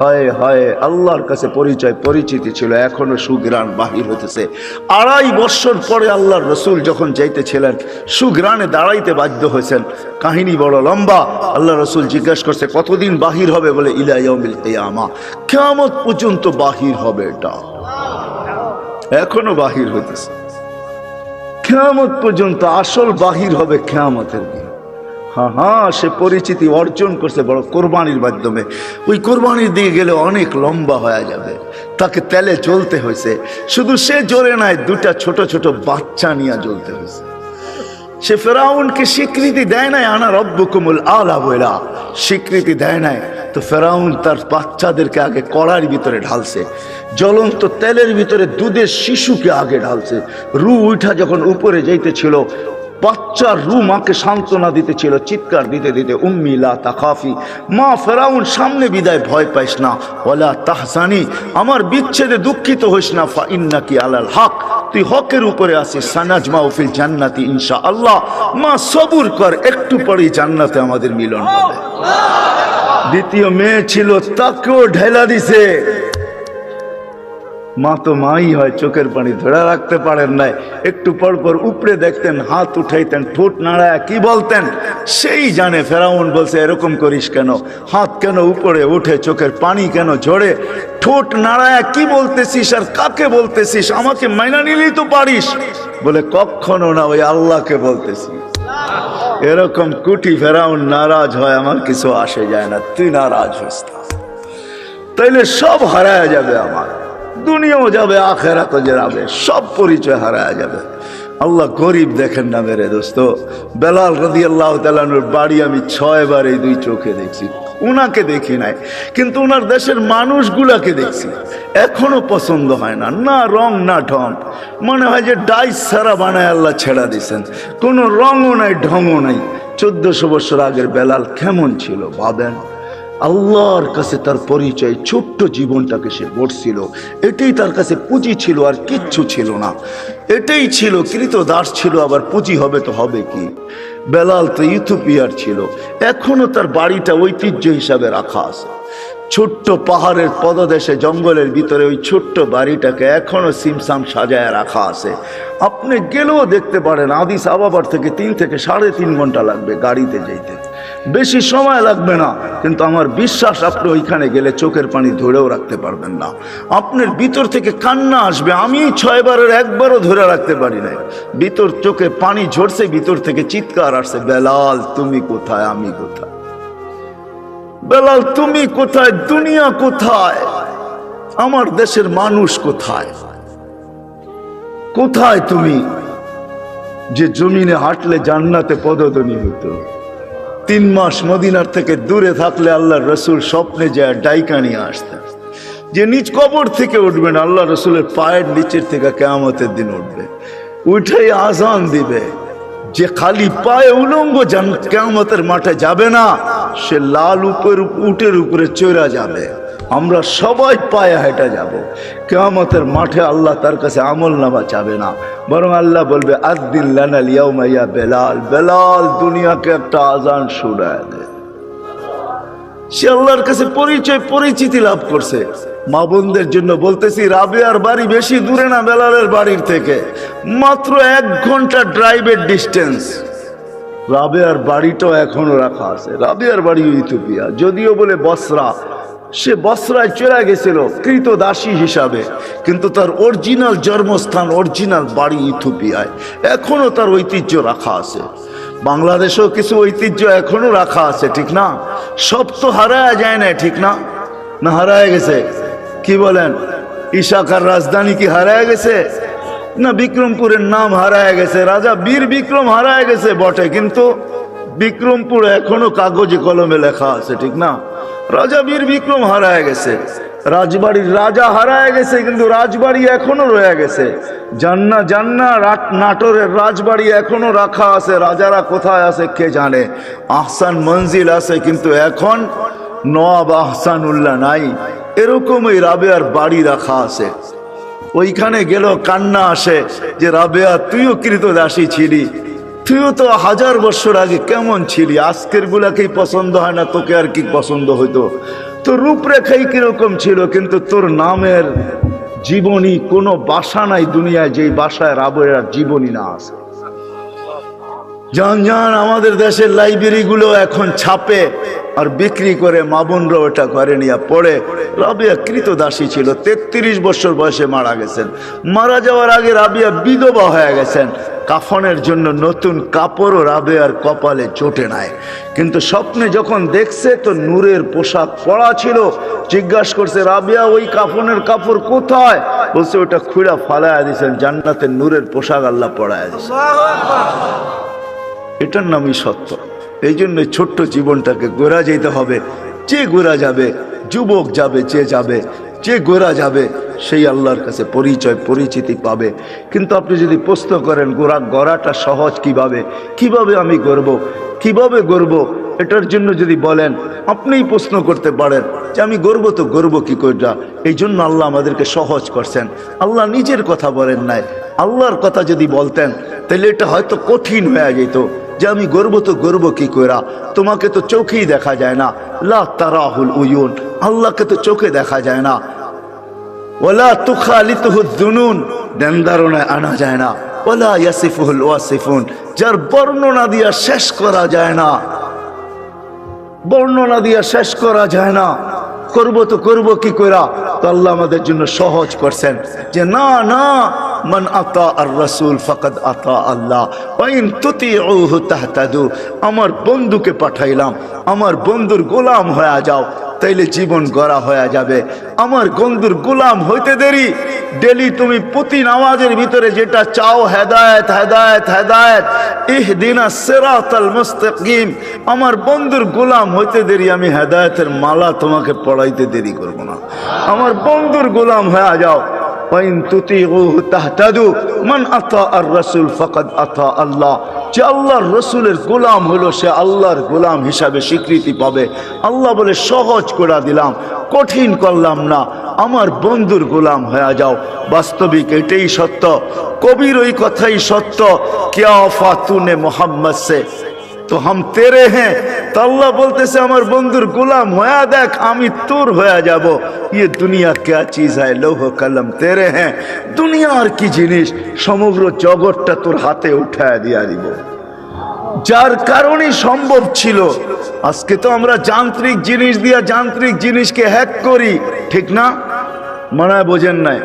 হায় হায়, আল্লাহর কাছে পরিচয় পরিচিতি ছিল, এখনো সুঘ্রাণ বাহির হতেছে। 2.5 বছর পরে আল্লাহর রসুল যখন যাইতেছিলেন, সুঘ্রাণে দাঁড়াইতে বাধ্য হয়েছেন। কাহিনী বড় লম্বা। আল্লাহ রসুল জিজ্ঞাসা করছে কতদিন বাহির হবে? বলে ইলা ইয়াউমিল কিয়ামা, কিয়ামত পর্যন্ত বাহির হবে। এটা এখনো বাহির হইতেছে, কিয়ামত পর্যন্ত আসল বাহির হবে কিয়ামতের দিন। হ্যাঁ, সে পরিচিতি অর্জন করছে বড় কোরবানির মাধ্যমে। ওই কোরবানির দিকে গেলে অনেক লম্বা হয়ে যাবে, তাকে তেলে জ্বলতে হয়েছে। শুধু সে জ্বলে নাই, 2টা ছোট ছোট বাচ্চা নিয়ে জ্বলতে হয়েছে। সে ফেরাউনকে স্বীকৃতি দেয় নাই, আনা রব্বুকুমুল আলা বলা স্বীকৃতি দেয় নাই। তো ফেরাউন তার বাচ্চাদেরকে আগে কড়ার ভিতরে ঢালছে, জ্বলন্ত তেলের ভিতরে দুধের শিশুকে আগে ঢালছে। রু উঠা যখন উপরে যাইতেছিল, বাচ্চার রু মাকে সান্ত্বনা দিতেছিল, চিৎকার দিতে দিতে, উম্মি লা তাখাফি, মা ফেরাউন সামনে বিদায়, ভয় পাইস না, ওয়ালা তাহজানি, আমার বিচ্ছেদে দুঃখিত হইস না, ফা ইন্নাকি আলাল হক, তুই হকের উপরে আছিস, সানাজমাউ ফিল জান্নাতি ইনশাআল্লাহ, মা সবুর কর, একটু পরেই জান্নাতে আমাদের মিলন হবে। দ্বিতীয় মেয়ে ছিল, তাকেও ঢেলা দিছে। মা তো মাই হয়, চোখের পানি ধরে রাখতে পারেন নাই, একটু পর পর উপরে দেখতেন, হাত উঠাইতেন, ঠোঁট নাড়ায় কি বলতেন সেই জানে। ফেরাউন বলছে এরকম করিস কেন, হাত কেন উপরে উঠে, চোখের পানি কেন ঝরে, ঠোঁট নাড়ায় কি বলতেছিস আর কাকে বলতেছিস, আমাকে মাইনা নিলেই তো পারিস। বলে কখনো না, ওই আল্লাহকে বলতেছি। এরকম কুটি ফেরাউন নারাজ হয়, আমার কিছু আসে যায় না, তুই নারাজ হইস না, তাইলে সব হারায় যাবে, আমার দুনিয়াও যাবে, আখেরাতও যাবে, সব পরিচয় হারায় যাবে। আল্লাহ গরিব দেখেন না মেরে দোস্ত। বেলাল রাদিয়াল্লাহু তাআলা আনহুর বাড়ি আমি 6 বার এই 2 চোখে দেখছি। উনাকে দেখি নাই, কিন্তু উনার দেশের মানুষগুলাকে দেখছি। এখনো পছন্দ হয় না, না রং না ঢং, মনে হয় যে ডাইস সারা বানায় আল্লাহ ছেড়া দিয়েছেন, কোনো রঙও নাই ঢংও নাই। 1400 বছর আগের বেলাল কেমন ছিল ভাবেন। আল্লাহর কাছে তার পরিচয়, ছোট্ট জীবনটাকে সে গড়ছিল, এটাই তার কাছে পুঁজি ছিল, আর কিচ্ছু ছিল না। এটাই ছিল, কৃতদাস ছিল, আবার পুঁজি হবে তো হবে কি। বেলাল তো ইথিওপিয়ার ছিল, এখনো তার বাড়িটা ঐতিহ্য হিসাবে রাখা আছে। ছোট্ট পাহাড়ের পদদেশে জঙ্গলের ভিতরে ওই ছোট্ট বাড়িটাকে এখনো সিমসাম সাজায় রাখা আছে। আপনি গেলেও দেখতে পারেন, আদিস আবাবার থেকে 3 থেকে 3.5 ঘন্টা লাগবে গাড়িতে যেতে। বেশি সময় লাগবে না, কিন্তু আমার বিশ্বাস আপনি ওইখানে গেলে চোখের পানি ধরেও রাখতে পারবেন না। আপনার ভিতর থেকে কান্না আসবে। আমি 6 বারের একবারও ধরে রাখতে পারি না, ভিতর চোখে পানি ঝরছে, ভিতর থেকে চিৎকার আসছে, বেলাল তুমি কোথায়, আমি কোথায়, বেলাল তুমি কোথায়, দুনিয়া কোথায়, আমার দেশের মানুষ কোথায়, কোথায় তুমি যে জমিনে হাঁটলে জান্নাতে পদধ্বনি হতো। 3 মাস মদিনার থেকে দূরে থাকলে আল্লাহর রসুল স্বপ্নে যায় ডাইকা নিয়ে আসতেন, যে নিজ কবর থেকে উঠবেন, আল্লাহ রসুলের পায়ের নিচের থেকে কিয়ামতের দিন উঠবে, উঠেই আজান দিবে, যে খালি পায়ে উলঙ্গ কিয়ামতের মাঠে যাবে না, সে লাল উটের উপরে চড়া যাবে। আমরা সবাই পায়ে হেঁটে যাব কিয়ামতের মাঠে। আল্লাহ তার কাছে আমল নামা চাবে না, বরং আল্লাহ বলবে আযদিন লানাল ইয়াউমা ইয়া বেলাল, বেলাল দুনিয়াকে একটা আজান শোনায় দে। সে আল্লাহর কাছে পরিচিতি লাভ করছে। মা বোনদের জন্য বলতেছি, রাবেয়ার বাড়ি বেশি দূরে না বেলালের বাড়ির থেকে, মাত্র 1 ঘন্টা ড্রাইভের ডিস্টেন্স। রাবেয়ার বাড়িটাও এখনো রাখা আছে। রাবেয়ার বাড়ি ইথিওপিয়া, যদিও বলে বসরা, সে বসরায় চলে গেছিল কৃতদাসী হিসাবে, কিন্তু তার অরিজিনাল জন্মস্থান, অরিজিনাল বাড়ি ইথিওপিয়ায়। এখনো তার ঐতিহ্য রাখা আছে। বাংলাদেশেও কিছু ঐতিহ্য এখনো রাখা আছে, ঠিক না? সব তো হারায় যায় না, ঠিক না? না হারায় গেছে? কি বলেন? ইশাকার রাজধানী কি হারায় গেছে? না বিক্রমপুরের নাম হারায় গেছে, রাজা বীর বিক্রম হারায় গেছে বটে, কিন্তু বিক্রমপুর এখনো কাগজে কলমে লেখা আছে, ঠিক না? রাজা বীর বিক্রম হারায় গেছে, রাজবাড়ির রাজা হারায় গেছে, কিন্তু রাজবাড়ি এখনো রয়ে গেছে। জান্না নাটোরের রাজবাড়ি এখনো রাখা আছে, রাজারা কোথায় আছে কে জানে। আহসান মঞ্জিল আছে, কিন্তু এখন নওয়াব আহসানুল্লাহ নাই। এরকমই রাবেয়ার বাড়ি রাখা আছে। ওইখানে গেল কান্না আসে যে রাবেয়া তুইও কৃতদাসী ছিলি, তুইও তো 1000 বছর আগে কেমন ছিলি, আজকের গুলাকেই পছন্দ হয় না, তোকে আর কি পছন্দ হইতো? তোর রূপরেখাই কিরকম ছিল, কিন্তু তোর নামের জীবনী কোনো বাসা নাই দুনিয়ায় যেই বাসায় রাবেয়ার জীবনী না আছে। জান আমাদের দেশের লাইব্রেরি গুলো এখন ছাপে আর বিক্রি করে, মা বোনরা ওটা ঘরে নিয়ে পড়ে। রাবেয়া কৃতদাসী ছিল, 33 বছর বয়সে মারা গেছেন। মারা যাওয়ার আগে রাবেয়া বিধবা হয়ে গেছেন। কাফনের জন্য নতুন কাপড়ও রাবেয়ার কপালে জোটে নাই, কিন্তু স্বপ্নে যখন দেখছে তো নূরের পোশাক পরা ছিল। জিজ্ঞাসা করছে, রাবেয়া ওই কাফনের কাপড় কোথায়? বলছে ওটা খুঁড়া ফালায়া দিয়েছেন, জান্নাতের নূরের পোশাক আল্লাহ পরায়া দিয়েছে। এটার নামই সত্য। এই জন্য ছোট্ট জীবনটাকে গোরা যেতে হবে। যে গোরা যাবে, যুবক যাবে, যে গোরা যাবে সেই আল্লাহর কাছে পরিচিতি পাবে। কিন্তু আপনি যদি প্রশ্ন করেন গড়াটা সহজ কিভাবে আমি গড়ব, এটার জন্য যদি বলেন, আপনিই প্রশ্ন করতে পারেন যে আমি গড়ব কি করে। এই জন্য আল্লাহ আমাদেরকে সহজ করছেন। আল্লাহ নিজের কথা বলেন নাই, আল্লাহর কথা যদি বলতেন তাহলে এটা হয়তো কঠিন হয়ে যেত, যে আমি গর্ব কি কইরা, তোমাকে তো চোখেই দেখা যায় না। লা তারাহুল উয়ুন, আল্লাহকে তো চোখে দেখা যায় না। ওয়ালা তুখালিতুহু যুনুন, দেনদারণায় আনা যায় না। ওয়ালা ইয়াসিফুহুল ওয়াসিফুন, যার বর্ণনা দিয়া শেষ করা যায় না, করব কি কইরা। তো আল্লাহ আমাদের জন্য সহজ করছেন যে না মান আতা আর রাসূল ফাকাদ আতা আল্লাহ ওয়া ইন তুতিউহু তাহতাদু। আমার বন্ধুকে পাঠাইলাম, আমার বন্ধুর গোলাম হয়ে যাও, তাইলে জীবন গড়া হয়ে যাবে। আমার বন্ধুর গোলাম হইতে দেরি, ডেলি তুমি প্রতি নামাজের ভিতরে যেটা চাও, হেদায়েত হেদায়েত হেদায়েত, ইহদিনাস সিরাতাল মুস্তাকিম, আমার বন্ধুর গোলাম হইতে দেরি, আমি হেদায়েতের মালা তোমাকে পড়াইতে দেরি করব না। আমার বন্ধুর গোলাম হয়ে যাও। ওয়াইন তুতিউহু তাহতাদু, মান আতা আর রাসূল ফাকাদ আতা আল্লাহ। যে আল্লাহর রসুলের গোলাম হলো সে আল্লাহর গোলাম হিসাবে স্বীকৃতি পাবে। আল্লাহ বলে সহজ করে দিলাম, কঠিন করলাম না, আমার বন্ধুর গোলাম হয়ে যাও। বাস্তবিক এটাই সত্য, কবির ওই কথাই সত্য, क्या वफा तूने मोहम्मद से तो हम तेरे हैं। तो अल्लाह बोलतेছে আমার বন্ধুর গোলাম হয়ে দেখ, আমি তোর হয়ে যাব। ये दुनिया क्या चीज है, लौह कलम तेरे हैं। দুনিয়া আর কি জিনিস, সমগ্র জগৎটা তোর হাতে উঠায় দিয়া দিব। যার কারণে সম্ভব ছিল। আজকে তো আমরা যান্ত্রিক জিনিস দিয়া যান্ত্রিক জিনিসকে হ্যাক করি, ঠিক না? মনে হয় বোঝেন নাই?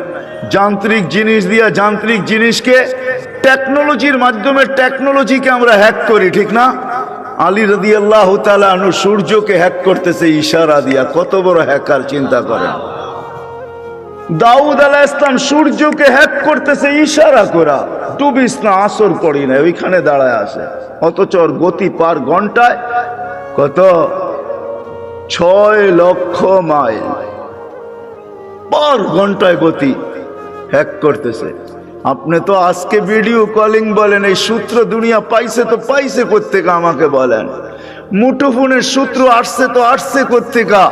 যান্ত্রিক জিনিস দিয়া যান্ত্রিক জিনিসকে, টেকনোলজির মাধ্যমে টেকনোলজিকে আমরা হ্যাক করি, ঠিক না? আলী রাদিয়াল্লাহু তাআলা আনহু সূর্যকে হ্যাক করতেছে ইশারা দিয়া। কত বড় হ্যাকার চিন্তা করেন। দাউদ আলাইহিস সালাম সূর্যকে হ্যাক করতেছে ইশারা করা। ডুবিস না, আসর পড়ি না, ওইখানে দাঁড়ায় আছে। অথচ ওর গতি পার ঘন্টায় কত? 6 লক্ষ মাইল পার ঘন্টায় গতি। হ্যাক করতেছে। আপনি তো আজকে ভিডিও কলিং বলেন, এই সূত্র দুনিয়া পাইছে তো পাইছে কোত্থেকে আমাকে বলেন? মুঠোফোনের সূত্র আসছে তো আসছে কোত্থেকে?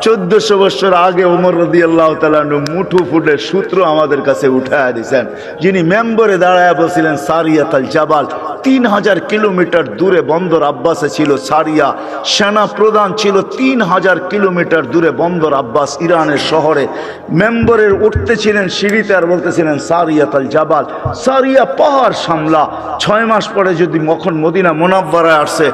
1400 বছর আগে ওমর রাদিয়াল্লাহু তাআলা মুঠোফোনের সূত্র আমাদের কাছে উঠায়া দিয়েছেন, যিনি মেম্বরে দাঁড়ায় বলছিলেন সারিয়াতুল জাবাল। 3000 কিলোমিটার দূরে বন্দর আব্বাসে ছিল সারিয়া। সেনা প্রধান ছিল 3000 কিলোমিটার দূরে বন্দর আব্বাস ইরানের শহরে। মেম্বরের উঠতেছিলেন সিঁড়িতে আর বলতেছিলেন সারিয়াতুল জাবাল, সারিয়া পাহাড় সামলা। 6 মাস পরে যদি মখন মদিনা মুনাব্বারায় আসছে,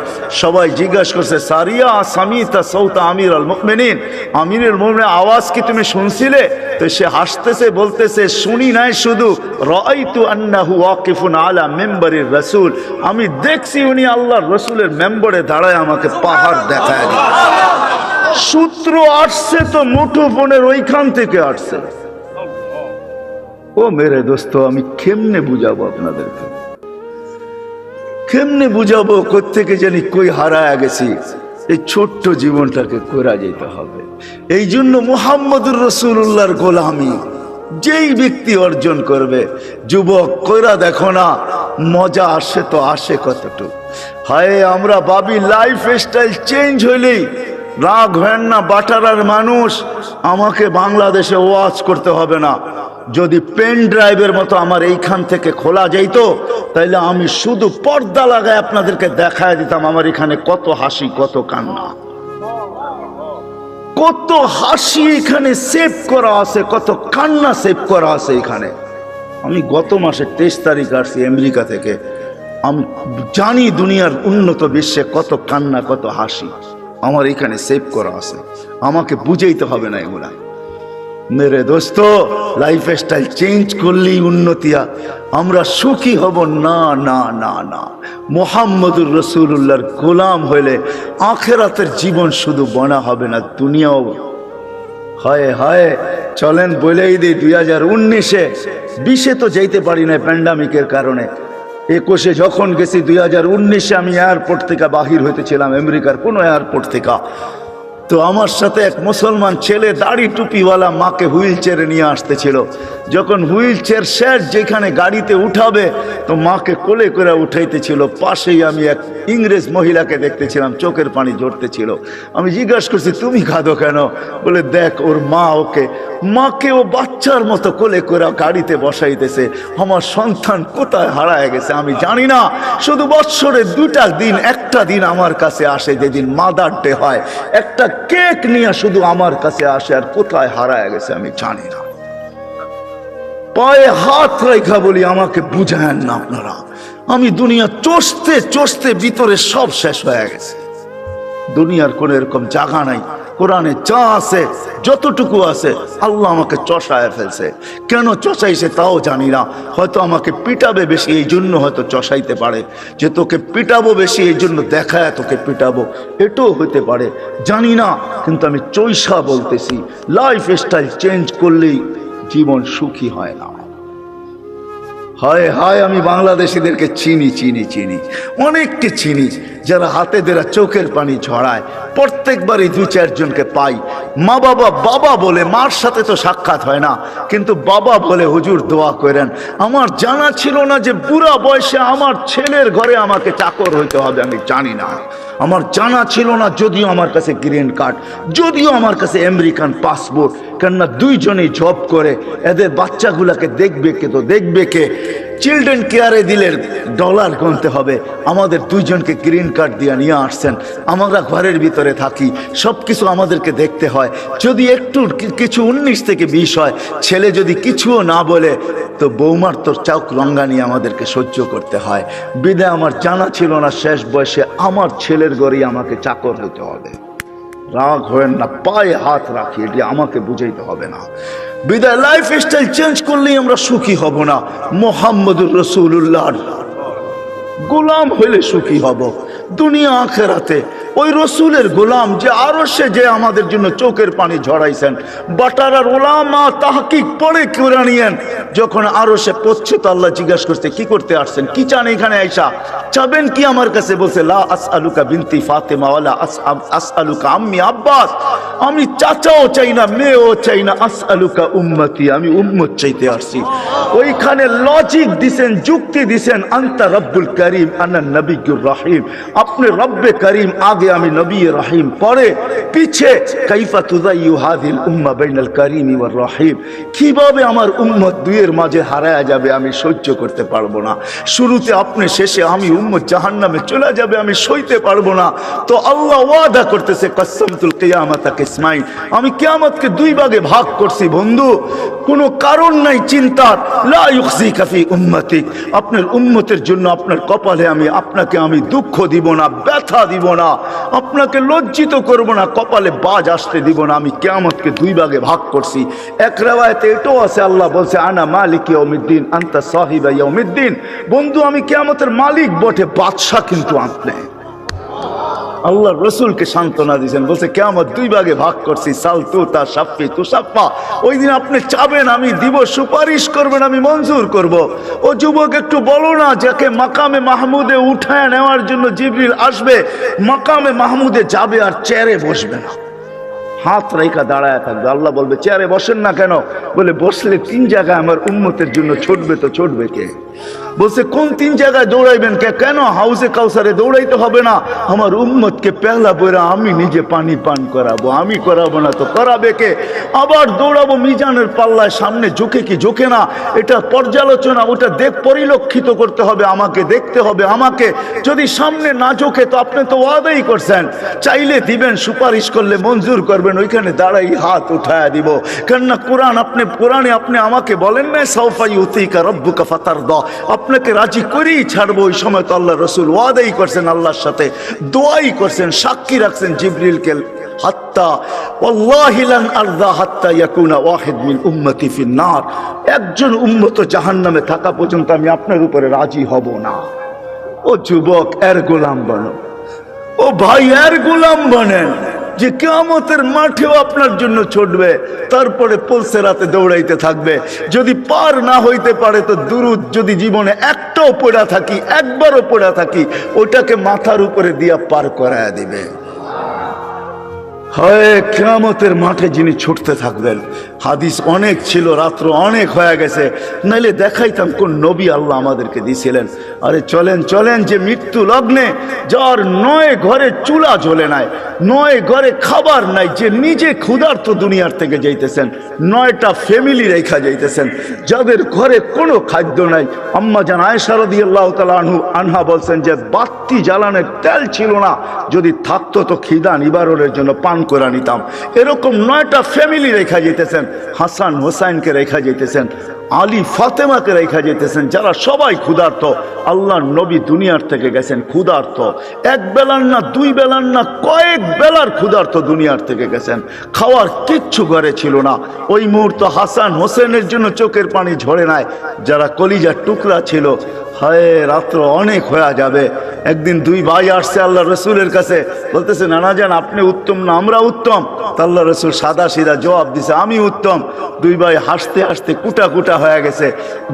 সবাই জিজ্ঞাসা করছে সারিয়া সামিতা সৌতা আমির আল মুমিনিন, আমিরুল মুমিনিনের আওয়াজ কি তুমি শুনছিলে? তো সে হাসতেছে, বলতেছে শুনি নাই, শুধু রাআইতু আন্নাহু ওয়াকিফুন আলা মিম্বারির রাসূল, আমি দেখছি উনি আল্লাহর রাসূলের মেম্বরে দাঁড়ায় আমাকে পাহাড় দেখায়। সূত্র আসছে তো মুঠোফোনের ওইখান থেকে আসছে। ও মেরে দোস্ত, আমি কেমনে বুঝাবো আপনাদেরকে? কেমনে বুঝাবো? কোত্থেকে জানি কই হারায় গেছি। এই ছোট্ট জীবনটাকে করা যেতে হবে। এই জন্য মুহাম্মদুর রাসূলুল্লাহর গোলামি যেই ব্যক্তি অর্জন করবে, যুবক কইরা দেখো না, মজা আসে তো আসে কতটুকু। হায় আমরা ভাবি লাইফ স্টাইল চেঞ্জ হইলেই রাগ হয় না। বাটারার মানুষ, আমাকে বাংলাদেশে ওয়াজ করতে হবে না। যদি পেন ড্রাইভের মতো আমার এইখান থেকে খোলা যাইতো, তাইলে আমি শুধু পর্দা লাগায় আপনাদেরকে দেখায় দিতাম আমার এখানে কত হাসি, কত কান্না, কত হাসি এখানে সেভ করা আছে, কত কান্না সেভ করা আছে এখানে। আমি গত মাসে 23 তারিখ আসছি আমেরিকা থেকে। আমি জানি দুনিয়ার উন্নত বিশ্বে কত কান্না, কত হাসি আমার এখানে সেভ করা আছে। আমাকে বুঝাইতে হবে না এগুলা। মেরে দোস্ত, লাইফ স্টাইল চেঞ্জ করলেই উন্নতিয়া। আমরা সুখী হব না, না, না, না। মুহাম্মদুর রাসূলুল্লাহর গোলাম হইলে আখিরাতের জীবন শুধু বনা হবে না, দুনিয়াও। হায় হায়, চলেন বলেই দিই 2019-এ 20-এ তো যাইতে পারি না প্যান্ডামিকের কারণে। 21-এ যখন গেছি, 2019-এ আমি এয়ারপোর্ট থেকে বাহির হইতেছিলাম, আমেরিকার কোনো এয়ারপোর্ট থেকে। তো আমার সাথে এক মুসলমান ছেলে দাড়ি টুপিওয়ালা মাকে হুইল চেয়ারে নিয়ে আসতেছিল। যখন হুইল চেয়ার শেষ যেখানে গাড়িতে উঠাবে, তো মাকে কোলে করে উঠাইতেছিল। পাশেই আমি এক ইংরেজ মহিলাকে দেখতেছিলাম, চোখের পানি ঝরতেছিল। আমি জিজ্ঞাসা করছি তুমি কাঁদো কেন? বলে দেখ ওর মা মাকে ও বাচ্চার মতো কোলে করে গাড়িতে বসাইতেছে। আমার সন্তান কোথায় হারায় গেছে আমি জানি না। শুধু বৎসরে 2টা দিন, একটা দিন আমার কাছে আসে যেদিন মাদার ডে হয়, একটা কেক নিয়ে শুধু আমার কাছে আসে, আর কোথায় হারায় গেছে আমি জানি না। পায়ে হাত রেখা বলি আমাকে বুঝায়েন না আপনারা। আমি দুনিয়া চষতে চষতে ভিতরে সব শেষ হয়ে গেছে। দুনিয়ার কোন এরকম জায়গা নাই। কোরআনে যা আছে, যতটুকু আছে, আল্লাহ আমাকে চষায় ফেলছে। কেন চষাইছে তাও জানি না। হয়তো আমাকে পিটাবে বেশি, এই জন্য হয়তো চষাইতে পারে, যে তোকে পিটাবো বেশি এই জন্য দেখায় তোকে পিটাবো, এটাও হইতে পারে, জানি না। কিন্তু আমি চৈষা বলতেছি, লাইফ স্টাইল চেঞ্জ করলেই জীবন সুখী হয় না। হায় হায়, আমি বাংলাদেশিদেরকে চিনি, অনেককে চিনি, যারা হাতে দেরা চোখের পানি ঝরায়। প্রত্যেকবারই 2-4 জনকে পাই। মা বাবা বলে, মার সাথে তো সাক্ষাৎ হয় না, কিন্তু বাবা বলে হুজুর দোয়া করেন। আমার জানা ছিল না যে বুড়া বয়সে আমার ছেলের ঘরে আমাকে চাকর হইতে হবে, আমি জানি না। আমার জানা ছিল না, যদিও আমার কাছে গ্রিন কার্ড, যদিও আমার কাছে আমেরিকান পাসপোর্ট, কেননা 2 জনেই জব করে। এদের বাচ্চাগুলাকে দেখবে কে? চিলড্রেন কেয়ারে দিলে ডলার গুনতে হবে, আমাদের দুইজনকে গ্রিন কার্ড দিয়ে নিয়ে আসছেন। আমরা ঘরের ভিতরে থাকি, সব কিছু আমাদেরকে দেখতে হয়। যদি একটু কিছু 19 থেকে 20 হয়, ছেলে যদি কিছুও না বলে, তো বৌমার তোর চাউক রঙ্গানি আমাদেরকে সহ্য করতে হয়। বিদায় আমার জানা ছিল না শেষ বয়সে আমার ছেলের ঘরেই আমাকে চাকর হতে হবে। রাগ হয়েন না, পায়ে হাত রাখি, এটি আমাকে বুঝাইতে হবে না। বিদায় লাইফ স্টাইল চেঞ্জ করলেই আমরা সুখী হব না, মুহাম্মদুর রাসূলুল্লাহর গোলাম হইলে সুখী হব দুনিয়া আখেরাতে। ওই রসুলের গোলাম যে আরশে যে আমাদের জন্য চোখের পানি ঝরাইছেন, বাটারার ওলামা তাহকিক পড়ে কুরআনিয়ান যখন আরশে পৌঁছে তো আল্লাহ জিজ্ঞাসা করতে, কি করতে আসছেন, কি চান এখানে আইসা, চাবেন কি আমার কাছে? বলছে লা আসআলুকা বিনতি ফাতেমা ওয়ালা আসআলুকা আম্মি আব্বাস, আমি চাচাও চাই না, মেয়েও চাই না, আসআলুকা উম্মতি, আমি উম্মত চাইতে আসছি। ওইখানে লজিক দিছেন, যুক্তি দিছেন, আনতা রব্বুল করিম আনা নবিয়্যুর রহিম, আপনি রব্বে করিম আগে, আমি নবী রহিম পরে, পিছে কাইফা তুযাইয়ু হাযিল উম্মাহ বাইনাল করিম ওয়ার রহিম, কিভাবে আমার উম্মত দুইয়ের মাঝে হারায়া যাবে আমি সহ্য করতে পারবো না। শুরুতে আপনি, শেষে আমি, উম্মত জাহান্নামে চলে যাবে আমি সইতে পারবো না। তো আল্লাহ ওয়াদা করতেছে কসমতুল কিয়ামাতা কিসমাইন, আমি কিয়ামতকে দুই ভাগে ভাগ করছি বন্ধু, কোনো কারণ নাই চিন্তার। লা ইউখজিকা ফি উম্মতিক, আপনার উম্মতের জন্য আপনার কপালে আপনাকে আমি দুঃখ দিব না, ব্যথা দিব না, আপনাকে লজ্জিত করব না, কপালে বাজ আসতে দিব না। আমি কিয়ামতকে দুই ভাগে ভাগ করছি। এক riwayate এটাও আছে, আল্লাহ বলছে আনা মালিক ইয়াউমিদ্দিন আনতা সাহিবা ইয়াউমিদ্দিন, বন্ধু আমি কিয়ামতের মালিক বটে, বাদশা কিন্তু আপনি। আল্লাহ রসুলকে সান্ত্বনা দিয়েছেন, বলছে কিয়ামত দুই ভাগে ভাগ করছি, সাল তু তা সাফি তু সাফা, ওই দিন আপনি চাবেন আমি দিব, সুপারিশ করবেন আমি মঞ্জুর করব। ও যুবক একটু বলো না, যাকে মাকামে মাহমুদে উঠায় নেওয়ার জন্য জিবরিল আসবে, মাকামে মাহমুদে যাবে আর চেয়ারে বসবে না, হাত রেখা দাঁড়ায় থাকবে। আল্লাহ বলবে চেয়ারে বসেন না কেন? বলে বসলে 3 জায়গায় আমার উম্মতের জন্য ছুটবে, তো ছুটবে কে? বলছে কোন 3 জায়গায় দৌড়াইবেন? কেন হাউজে কাউসারে দৌড়াইতে হবে না, আমার উম্মতকে পেহলা বইরা আমি নিজে পানি পান করাবো, আমি করাবো না তো করাবে কে? আবার দৌড়াবো মিজানের পাল্লায়, সামনে ঝুঁকে কি ঝুঁকে না, এটা পর্যালোচনা, ওটা পরিলক্ষিত করতে হবে আমাকে, দেখতে হবে আমাকে। যদি সামনে না ঝুঁকে তো আপনি তো ওয়াদাই করছেন, চাইলে দিবেন, সুপারিশ করলে মঞ্জুর করবেন, ওইখানে দাঁড়াই হাত উঠায়া দিব। কেননা কোরআনে আপনি আমাকে বলেন না সাউফা ইউতিকা রব্বুকা ফাতারদা, আপনাকে রাজি করেই ছাড়বো। ওই সময় তো আল্লাহ রসুল ওয়াদাই করছেন, আল্লাহর সাথে দোয়াই করছেন, সাক্ষী রাখছেন জিবরিলকে, হাত্তা ওয়াল্লাহি লান আরদা হাত্তা ইয়াকুনা ওয়াহিদ মিন উম্মতি ফিন নার, একজন উম্মত জাহান্নামে থাকা পর্যন্ত আমি আপনার উপরে রাজি হব না। ও যুবক, এর গোলাম বনো, ও ভাই এর গোলাম বনেন, যে কিয়ামতের মাঠেও আপনার জন্য ছুটবে, তারপরে পুলসেরাতে দৌড়াইতে থাকবে। যদি পার না হইতে পারে তো দুরুদ যদি জীবনে একটাও পড়া থাকি, একবারও পড়া থাকি, ওটাকে মাথার উপরে দিয়া পার করায়া দিবে। হয় কিয়ামতের মাঠে যিনি ছুটতে থাকবেন। হাদিস অনেক ছিল, রাত্র অনেক হয়ে গেছে, নাইলে দেখাইতাম কোন নবী আল্লাহ আমাদেরকে দিয়েছিলেন। আরে চলেন চলেন, যে মৃত্যু লগ্নে, যার 9 ঘরে চুলা জ্বলে নাই, 9 ঘরে খাবার নাই, যে নিজে ক্ষুধার্ত দুনিয়ার থেকে যাইতেছেন, 9টা ফ্যামিলি রেখা যাইতেছেন, যাদের ঘরে কোনো খাদ্য নাই। আম্মা জান আয়েশা রাদিয়াল্লাহু তাআলা আনহা বলছেন যে বাতি জ্বালানোর তেল ছিল না, যদি থাকতো তো খিদা নিবারণের জন্য পান করে নিতাম। এরকম 9টা ফ্যামিলি রেখা যেতেছেন, হাসান হোসাইনকে রেখা যেতেছেন, আলী ফাতেমাকে রেখা যেতেছেন, যারা সবাই ক্ষুধার্ত। আল্লাহর নবী দুনিয়ার থেকে গেছেন ক্ষুধার্ত, এক বেলার না, 2 বেলার না, কয়েক বেলার ক্ষুধার্ত দুনিয়ার থেকে গেছেন, খাওয়ার কিচ্ছু ঘরে ছিল না। ওই মুহূর্ত হাসান হোসেনের জন্য চোখের পানি ঝরে নাই, যারা কলিজার টুকরা ছিল। হায় রাত্র অনেক হয়ে যাবে। একদিন 2 ভাই আসছে আল্লাহ রসুলের কাছে, বলতেছে নানা জান আপনি উত্তম না আমরা উত্তম? তা আল্লাহ রসুল সাদা সিধা জবাব দিছে আমি উত্তম। 2 ভাই হাসতে হাসতে কুটা কুটা হয়ে গেছে,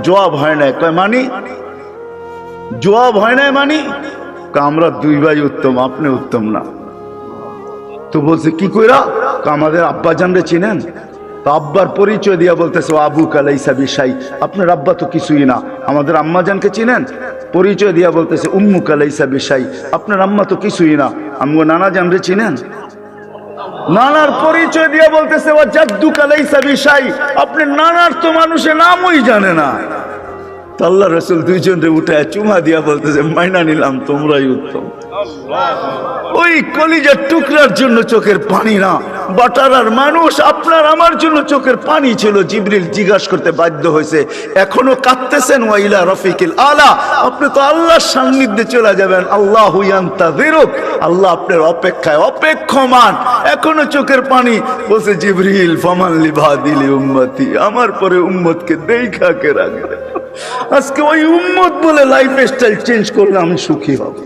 জবাব হয় নাই। কয় মানি? জবাব হয় নাই মানি? আমরা 2 ভাই উত্তম, আপনি উত্তম না। তো বলছে কি কইরা? আমাদের আব্বা জানরে চিনেন? তো আব্বার পরিচয় দিয়া বলতেছে আবু কালাইসা বিশাই, আপনার আব্বা তো কিছুই না। আমাদের আম্মা জানকে চিনেন? পরিচয় দিয়া বলতেছে উম্মু কালাইসা বিশাই, আপনার আম্মা তো কিছুই না। আমগো নানা জানরে চিনেন? নানার পরিচয় দিয়া বলতেছে ও জাদ্দু কালাইসা বিশাই, আপনার নানার তো মানুষের নামই জানে না। তো আল্লাহ রসুল দুইজনরে উঠে চুমা দিয়া বলতেছে মাইনা নিলাম, তোমরাই উত্তম। ওই কলিজার টুকরার জন্য চোখের পানি না, বাটারার মানুষ আপনার আমার জন্য চোখের পানি ছিল। জিবরিল জিজ্ঞাসা করতে বাধ্য হয়েছে, এখনো কাঁদতেছেন? ওয়াইলা রফিকিল আলা, আপনি তো আল্লাহর সান্নিধ্যে চলে যাবেন। আল্লাহু ইয়ান্তাযিরুক, আল্লাহ আপনার অপেক্ষায় অপেক্ষমান, এখনো চোখের পানি। বলছে জিবরিল ফামান লিবাদিলি উম্মতি, আমার পরে উম্মতকে দেখা কে রাখবে। আজকে ওই উম্মত বলে লাইফ স্টাইল চেঞ্জ করলে আমি সুখী হব।